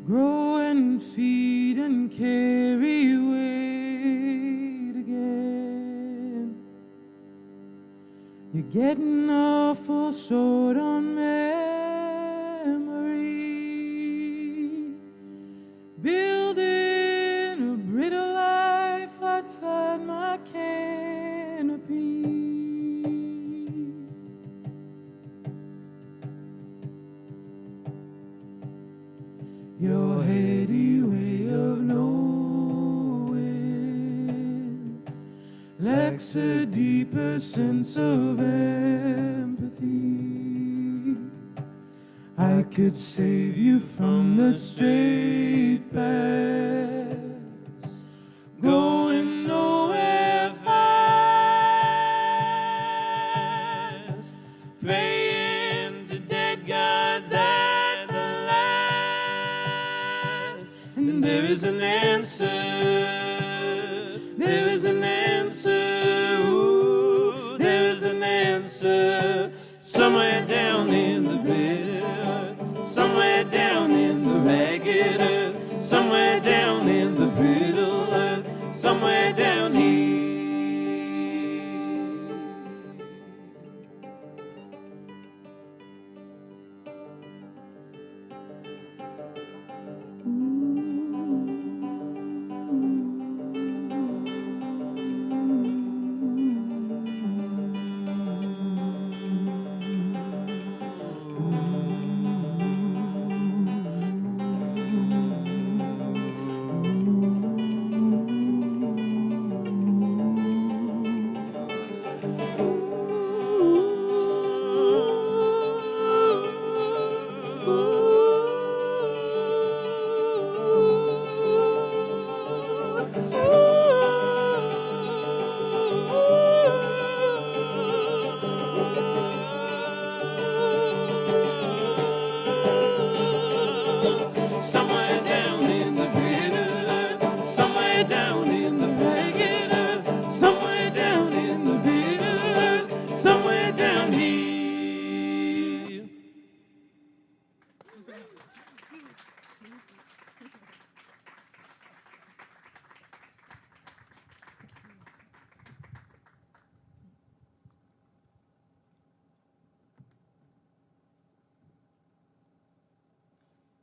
Grow and feed and carry weight again. You're getting awful short on memory. Building a brittle life outside my canopy. Your heady way of knowing lacks a deeper sense of empathy. I could save you from the straight paths, going nowhere fast, praying to dead gods at the last. And there is an answer, there is an answer, ooh, there is an answer, somewhere down in the bitter earth, somewhere down in the ragged earth, somewhere down in the brittle earth, somewhere down here. Somewhere down in the bitter earth, somewhere down in the ragged earth, somewhere down in the bitter earth, somewhere down here.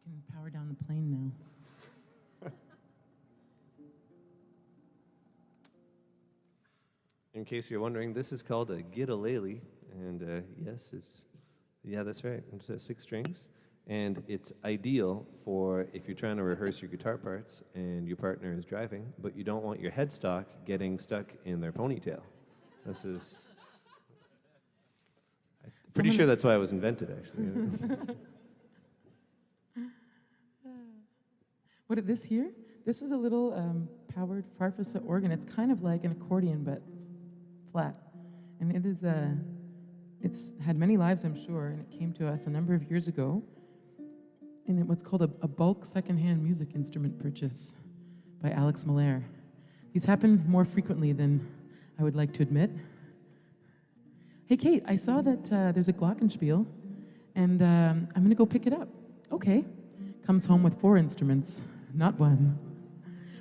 Can power down the plane now. In case you're wondering, this is called a gitalele, and yes, that's right. It's 6 strings, and it's ideal for if you're trying to rehearse your guitar parts and your partner is driving, but you don't want your headstock getting stuck in their ponytail. This is pretty sure that's why it was invented, actually. What this here? This is a little powered Farfisa organ. It's kind of like an accordion, but flat. And it is it's had many lives, I'm sure, and it came to us a number of years ago in what's called a bulk secondhand music instrument purchase by Alex Miller. These happen more frequently than I would like to admit. Hey, Kate, I saw that there's a glockenspiel, and I'm going to go pick it up. Okay. Comes home with 4 instruments, not 1.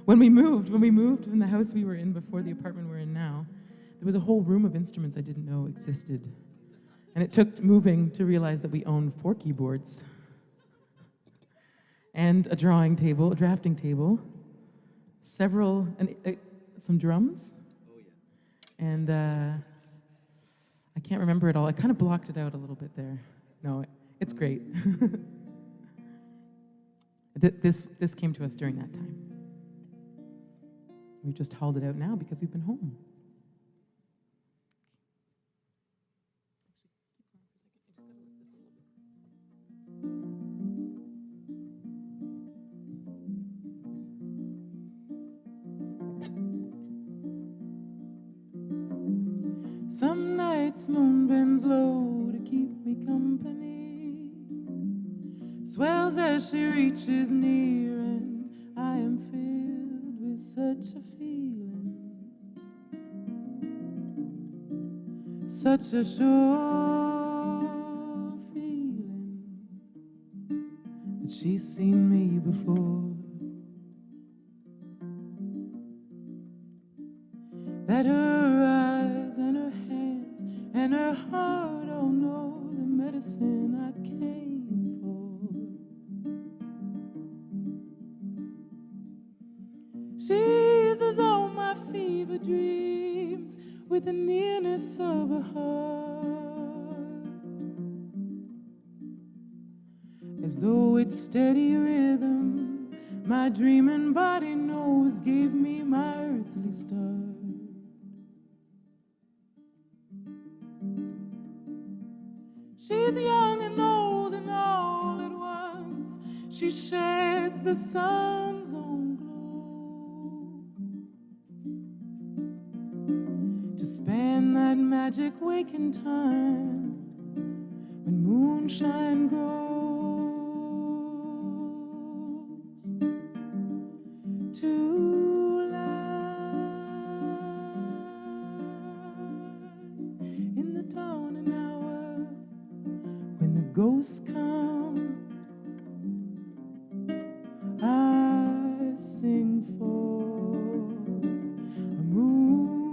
When we moved from the house we were in before the apartment we're in now, there was a whole room of instruments I didn't know existed. And it took moving to realize that we owned 4 keyboards and a drawing table, a drafting table, some drums. Oh, yeah. And I can't remember it all. I kind of blocked it out a little bit there. No, it's great. This came to us during that time. We've just hauled it out now because we've been home. Some nights moon bends low to keep me company, swells as she reaches near, and I am filled with such a feeling. such a sure feeling that she's seen me before. That her eyes and her hands and her heart all know the medicine I came for. She eases all my fever dreams with the nearness of a heart, as though it's steady rhythm my dreaming body knows gave me my earthly start. She's young and old and all at once. She sheds the sun's own glow to span that magic waking time when moonshine grows to light in the dawning hour. When the ghosts come, I sing for a moon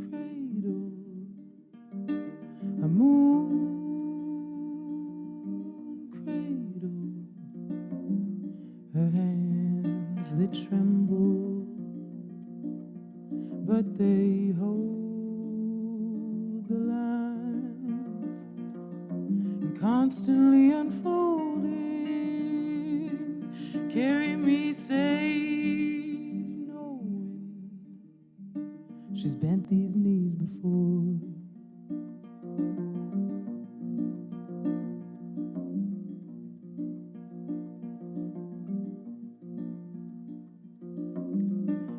cradle, a moon cradle. Her hands, they tremble, but they hold the lines, constantly unfolding, carry me safe, knowing she's bent these knees before.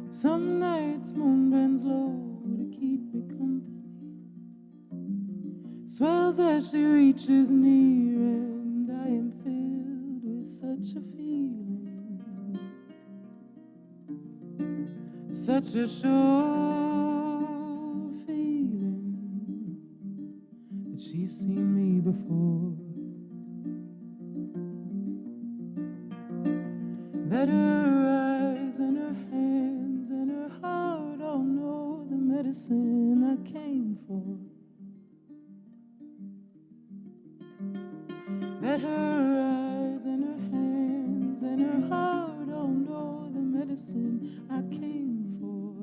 Some nights moon bends low to keep me company, swells as she reaches near, and I am filled with such a feeling, such a sure feeling that she's seen me before. That her eyes and her hands and her heart all know the medicine I came for. That her eyes and her hands and her heart all know the medicine I came for.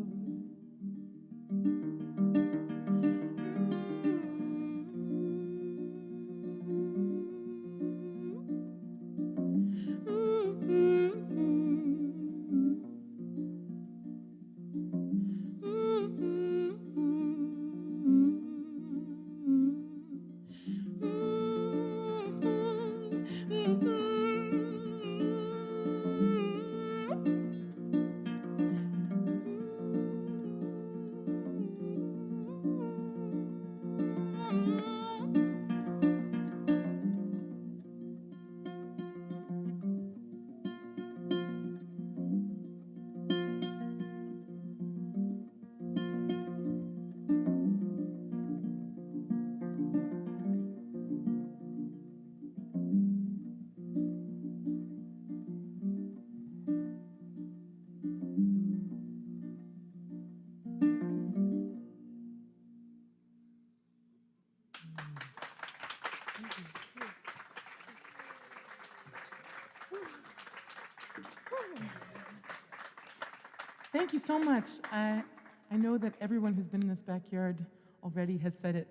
Thank you so much. I know that everyone who's been in this backyard already has said it,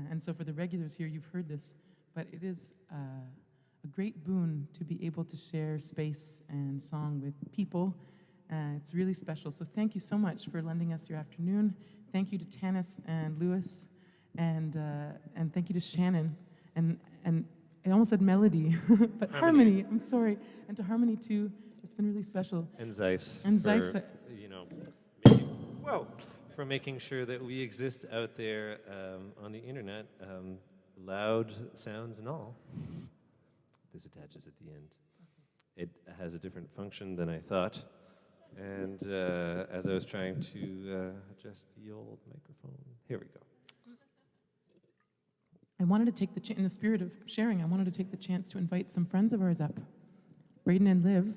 and so for the regulars here, you've heard this, but it is a great boon to be able to share space and song with people. It's really special. So thank you so much for lending us your afternoon. Thank you to Tanis and Lewis, and thank you to Shannon, and I almost said Melody, but Harmony. I'm sorry, and to Harmony too. It's been really special. And Zeifs. And for, Zeifs. for making sure that we exist out there on the internet, loud sounds and all. This attaches at the end. It has a different function than I thought. And as I was trying to adjust the old microphone, here we go. I wanted to take in the spirit of sharing, I wanted to take the chance to invite some friends of ours up. Braden and Liv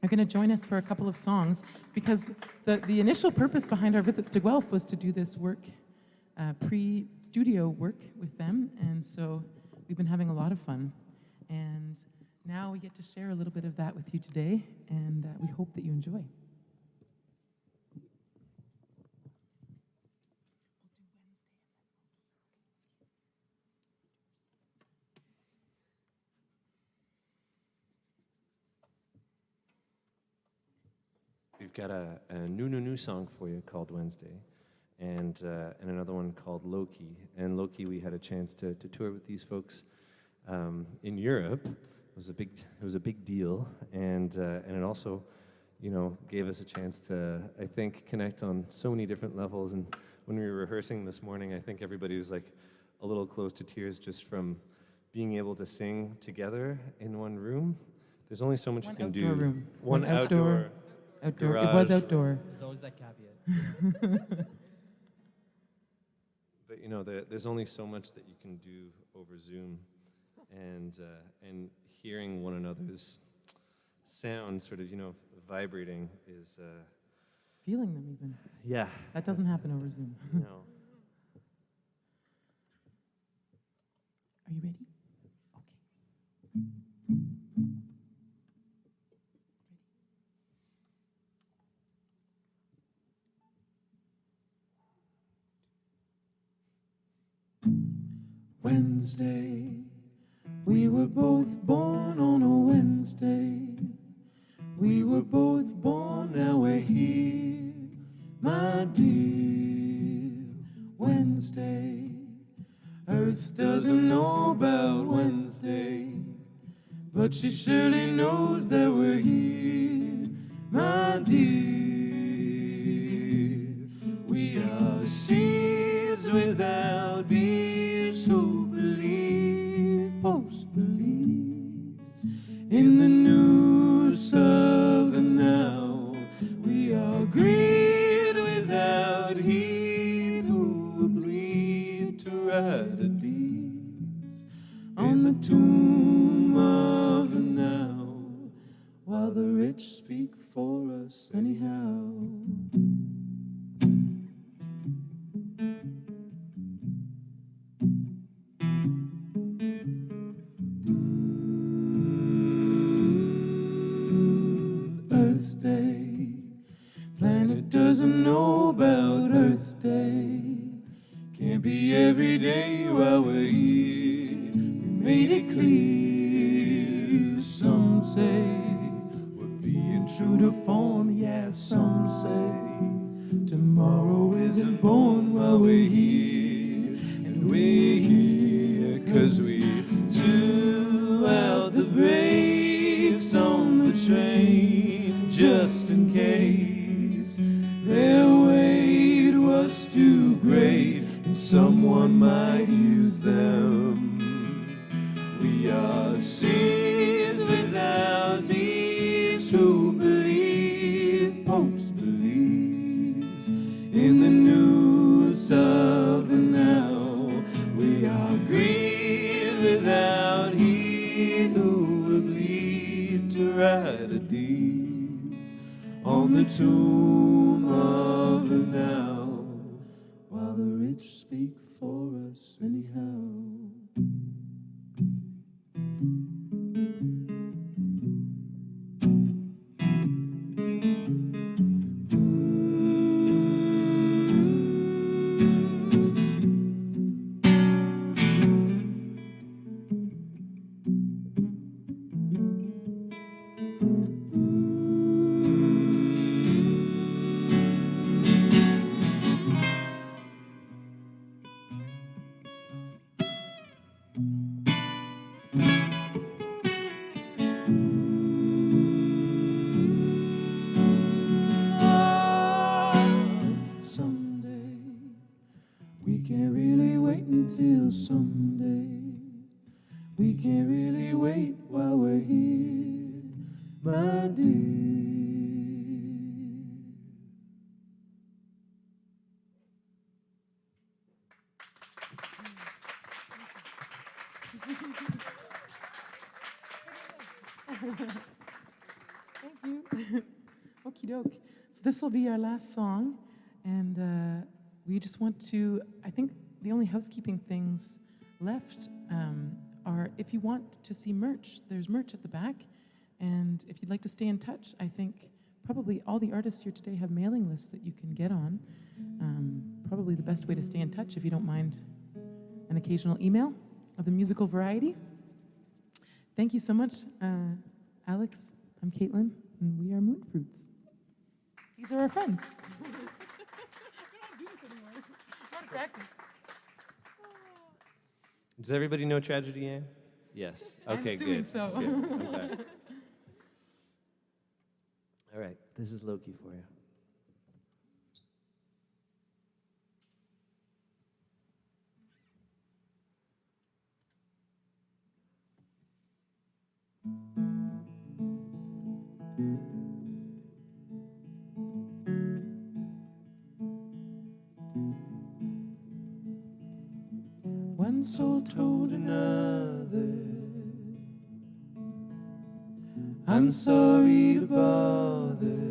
are going to join us for a couple of songs, because the initial purpose behind our visits to Guelph was to do this work, pre-studio work with them, and so we've been having a lot of fun. And now we get to share a little bit of that with you today, and we hope that you enjoy. We've got a new song for you called Wednesday, and another one called Loki. And Loki, we had a chance to tour with these folks in Europe. It was a big deal, and it also, gave us a chance to, I think, connect on so many different levels. And when we were rehearsing this morning, I think everybody was like a little close to tears just from being able to sing together in one room. There's only so much you can do. Room. One outdoor. Outdoor. It was outdoor. There's always that caveat. But there's only so much that you can do over Zoom, and hearing one another's sound sort of vibrating is Feeling them even. yeah. That doesn't happen over Zoom. No. Are you ready? Wednesday, we were both born on a Wednesday. We were both born, now we're here, my dear. Wednesday, Earth doesn't know about Wednesday, but she surely knows that we're here, my dear. We are seeds without beers who believe, most believes in the news of the now. We are greed without heed who will bleed to write a deeds on the tomb of the now, while the rich speak for us anyhow. Earth Day, planet doesn't know about Earth Day. Can't be every day while we're here. We made it clear. Some say we're being true to form. Yeah, some say tomorrow isn't born while we're here. And we're here 'cause we threw out the brakes on the train just in case their weight was too great and someone might use them. We are seeds without knees who believe, post believes in the news of the now. We are greed without heed who will bleed to write a deeds on the tomb of the now, while the rich speak for us anyhow. Someday, we can't really wait until someday. We can't really wait while we're here, my dear. Thank you. Okie doke. So this will be our last song, and we just want to, I think the only housekeeping things left are if you want to see merch, there's merch at the back, and if you'd like to stay in touch, I think probably all the artists here today have mailing lists that you can get on. Probably the best way to stay in touch, if you don't mind an occasional email of the musical variety. Thank you so much, Alex. I'm Caitlin, and we are Moonfruits. These are our friends. We don't do this anymore. We're on practice. Does everybody know Tragedy Ann? Yes. Okay, I'm assuming good. so. Good. I'm glad. All right, this is Loki for you. One soul told another, I'm sorry to bother.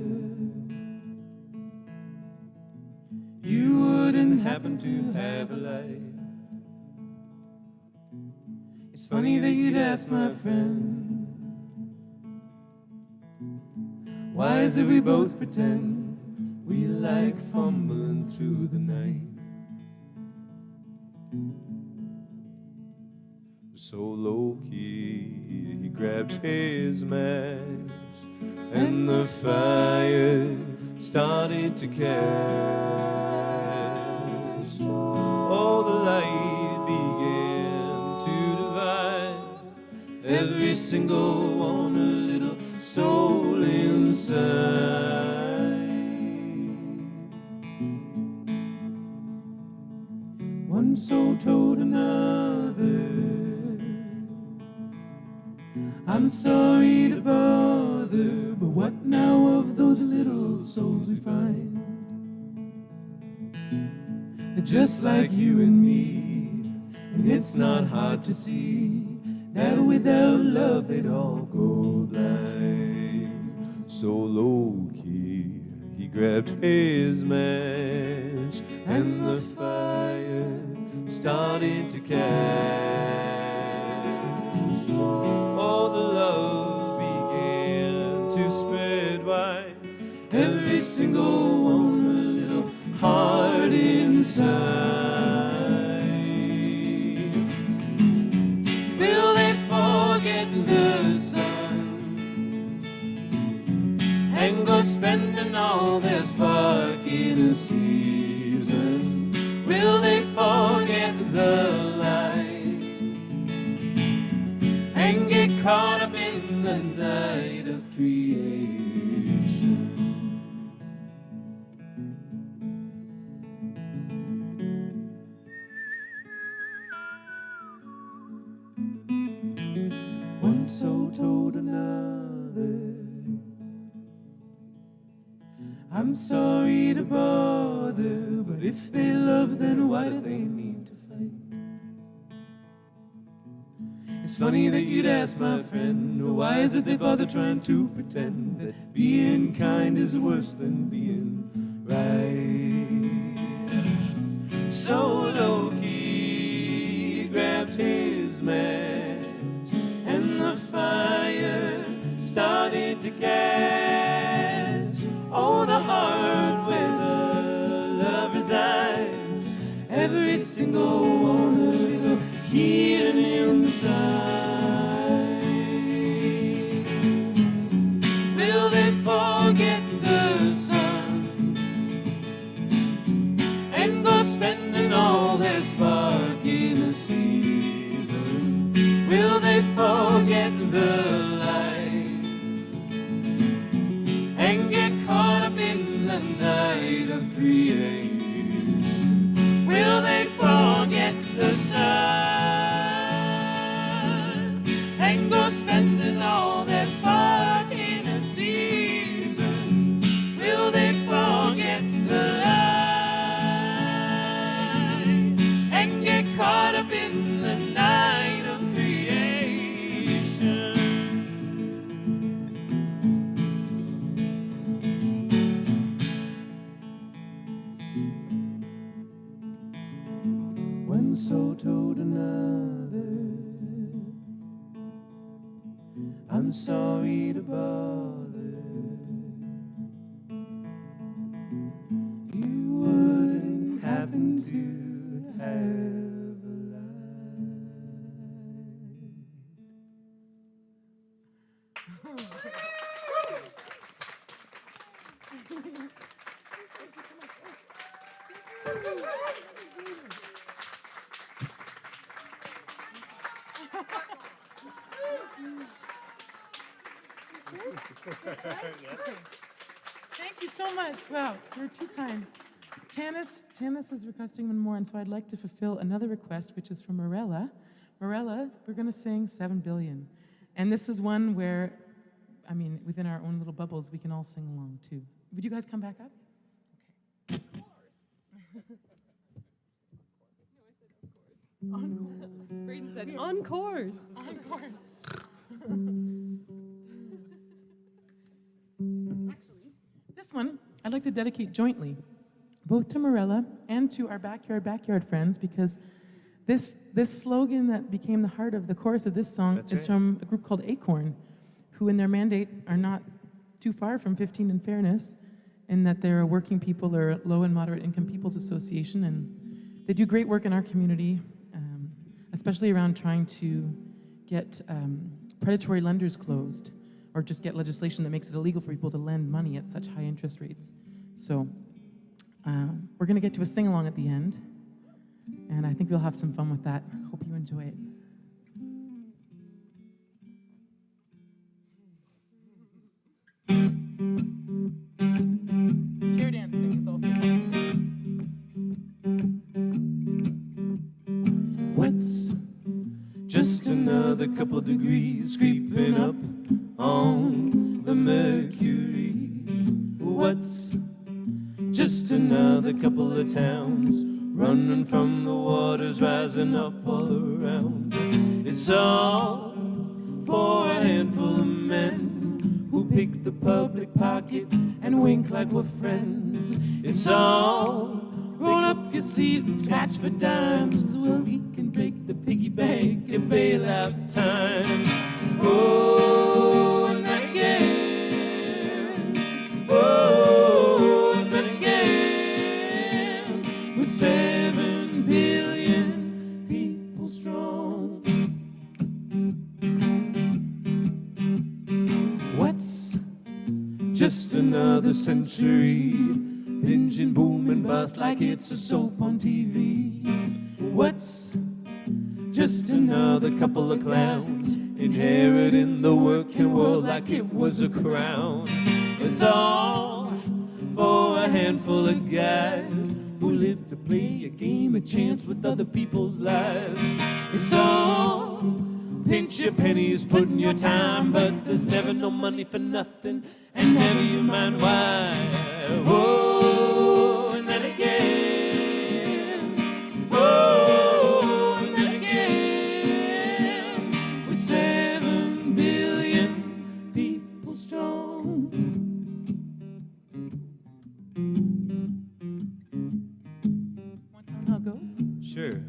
You wouldn't happen to have a light. It's funny that you'd ask my friend, why is it we both pretend we like fumbling through the night? So low-key, he grabbed his match, and the fire started to catch. Oh, the light began to divide every single one, a little soul inside. One soul told another, I'm sorry to bother, but what now of those little souls we find? They're just like you and me, and it's not hard to see that without love they'd all go blind. So low-key, he grabbed his match, and the fire started to catch. Oh, the love began to spread wide, every single one a little heart inside. Will they forget the sun and go spending all their spark in a season? Will they forget the light and get caught up in the night of creation? One soul told another, I'm sorry to bother, but if they love, then why do they need to fight? It's funny that you'd ask my friend, why is it they bother trying to pretend that being kind is worse than being right? So low-key grabbed his match, and the fire started to catch. Oh, the hearts where the love resides, every single one a little healing inside. Will they forget the sun and go spending all their spark in a season? Will they forget the light and get caught up in the night of creation? Will they forget the sun and go spending all their spark in a season? Will they forget the light and get caught up in the night of creation? I'm sorry to bother. You wouldn't happen to have a light. Thank you so much. Wow, you're too kind. Tanis is requesting one more, and so I'd like to fulfill another request, which is from Morella. Morella, we're going to sing 7 Billion. And this is one where, I mean, within our own little bubbles, we can all sing along, too. Would you guys come back up? Okay. Of course. On course. Braden said, on course. On course. Actually, this one I'd like to dedicate jointly, both to Morella and to our backyard friends, because this slogan that became the heart of the chorus of this song is from a group called Acorn, who in their mandate are not too far from 15 in fairness, in that they're a working people or low and moderate income people's association, and they do great work in our community, especially around trying to get predatory lenders closed, or just get legislation that makes it illegal for people to lend money at such high interest rates. So we're going to get to a sing-along at the end, and I think we'll have some fun with that. Hope you enjoy it. Chair dancing is also possible. What's just another couple degrees creeping up on the mercury? What's just another couple of towns running from the waters rising up all around? It's all for a handful of men who pick the public pocket and wink like we're friends. It's all roll up your sleeves and scratch for dimes so we can break the piggy bank and bail out time. Oh, and then again. Oh, and then again. We're 7 billion people strong. What's just another century? Binge and boom and bust like it's a soap on TV. What's just another couple of clowns inheriting the working world like it was a crown? It's all for a handful of guys who live to play a game of chance with other people's lives. It's all pinch your pennies, put in your time, but there's never no money for nothing, and never you mind why. Oh, and then again. Oh, and then again. We're 7 billion people strong. Want to know how it goes? Sure.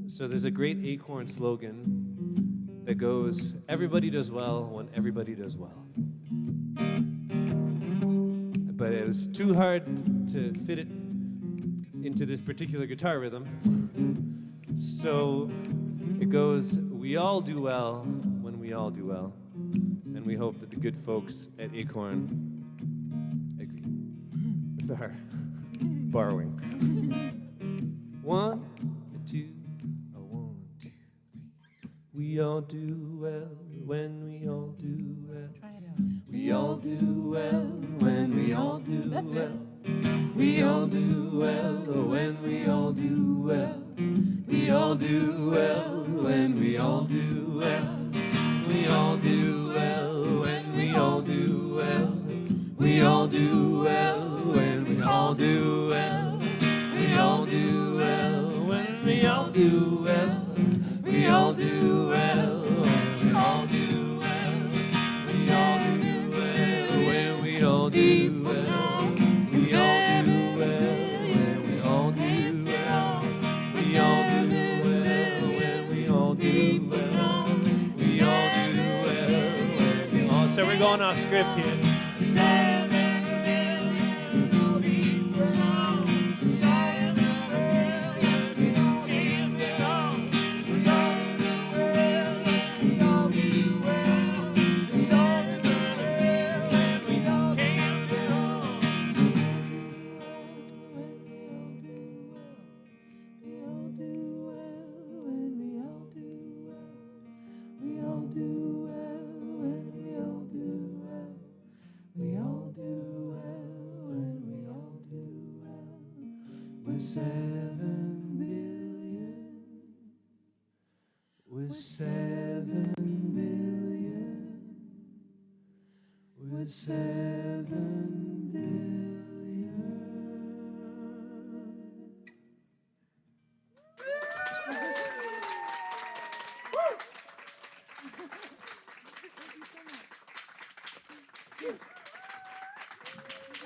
So there's a great Acorn slogan that goes, everybody does well when everybody does well. But it was too hard to fit it into this particular guitar rhythm. So it goes, we all do well when we all do well. And we hope that the good folks at Acorn agree with our borrowing. 1, 2, 1, 2, 3. We all do well when we all do well. Try it out. We all do well when we all do That's well. it. We all do well when we all do well. We all do well when we all do well. We all do well when we all do well. We all do well when we all do well. We all do well when we all do well. We all do well when we all do well. We all do well when we all do well. We all do well when we all do well. We all do well when we all do well. We all do well going off script here. 7 million people strong, 7 million we all can belong. It's all in the world and we all do well. It's all in the world and we all can belong. We all do well and we all do well. We all do well and we all do well. We all do well and we all do well. We're 7 billion. We're 7 billion. We're 7 billion.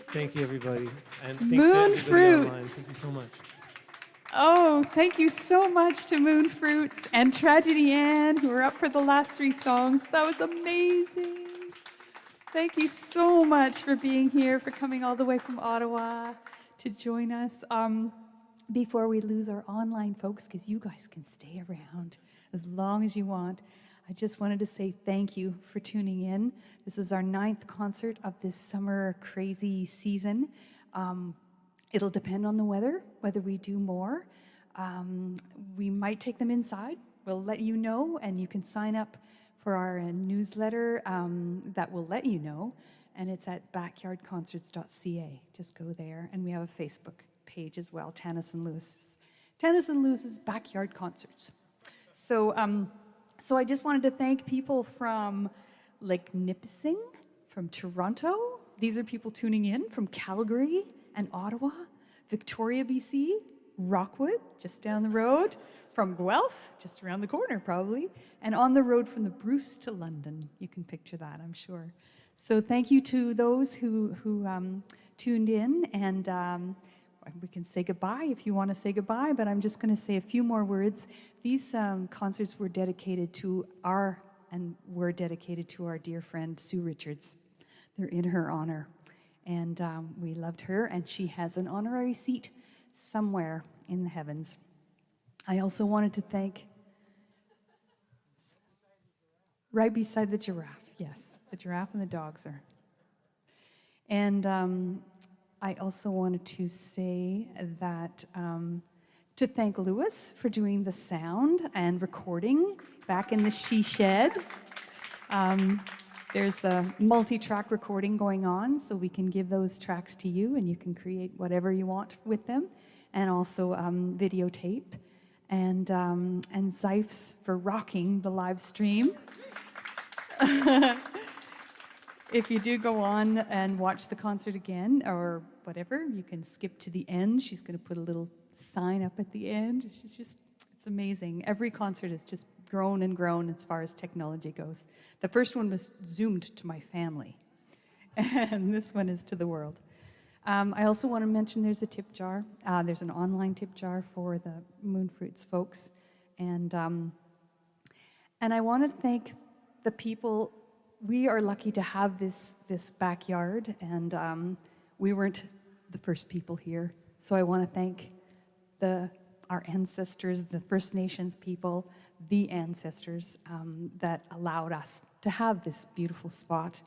Thank you, everybody. And thank you to everybody online. Moonfruits. Thank you so much. Oh, thank you so much to Moonfruits and Tragedy Ann, who were up for the last 3 songs. That was amazing. Thank you so much for being here, for coming all the way from Ottawa to join us. Before we lose our online folks, because you guys can stay around as long as you want, I just wanted to say thank you for tuning in. This is our 9th concert of this summer crazy season. It'll depend on the weather, whether we do more. We might take them inside. We'll let you know, and you can sign up for our newsletter that will let you know, and it's at backyardconcerts.ca. Just go there, and we have a Facebook page as well, Tanis and Lewis's Backyard Concerts. So I just wanted to thank people from Lake Nipissing, from Toronto. These are people tuning in from Calgary and Ottawa, Victoria, BC, Rockwood, just down the road, from Guelph, just around the corner probably, and on the road from the Bruce to London. You can picture that, I'm sure. So thank you to those who tuned in, and we can say goodbye if you want to say goodbye, but I'm just going to say a few more words. These concerts were dedicated to our dear friend Sue Richards. They're in her honor, and we loved her, and she has an honorary seat somewhere in the heavens. I also wanted to thank, right beside the giraffe, yes, the giraffe and the dogs are. And I also wanted to say that, to thank Lewis for doing the sound and recording back in the she shed. There's a multi-track recording going on, so we can give those tracks to you and you can create whatever you want with them, and also videotape. And Zeifs for rocking the live stream. If you do go on and watch the concert again or whatever, you can skip to the end. She's going to put a little sign up at the end. It's amazing. Every concert has just grown and grown as far as technology goes. The first one was zoomed to my family, and this one is to the world. I also want to mention there's a tip jar. There's an online tip jar for the Moonfruits folks. And I want to thank the people. We are lucky to have this backyard, and we weren't the first people here. So I want to thank our ancestors, the First Nations people, the ancestors that allowed us to have this beautiful spot.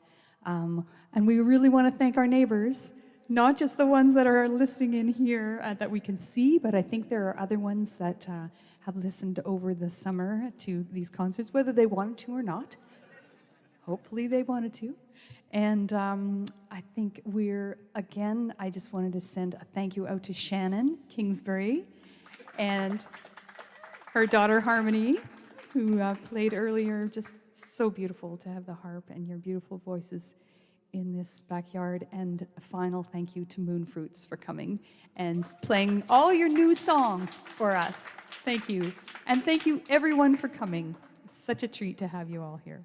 And we really want to thank our neighbors, not just the ones that are listening in here that we can see, but I think there are other ones that have listened over the summer to these concerts, whether they wanted to or not. Hopefully they wanted to. And I think I just wanted to send a thank you out to Shannon, Kingsbury, and her daughter Harmony, who played earlier. Just so beautiful to have the harp and your beautiful voices in this backyard. And a final thank you to Moonfruits for coming and playing all your new songs for us. Thank you. And thank you everyone for coming. Such a treat to have you all here.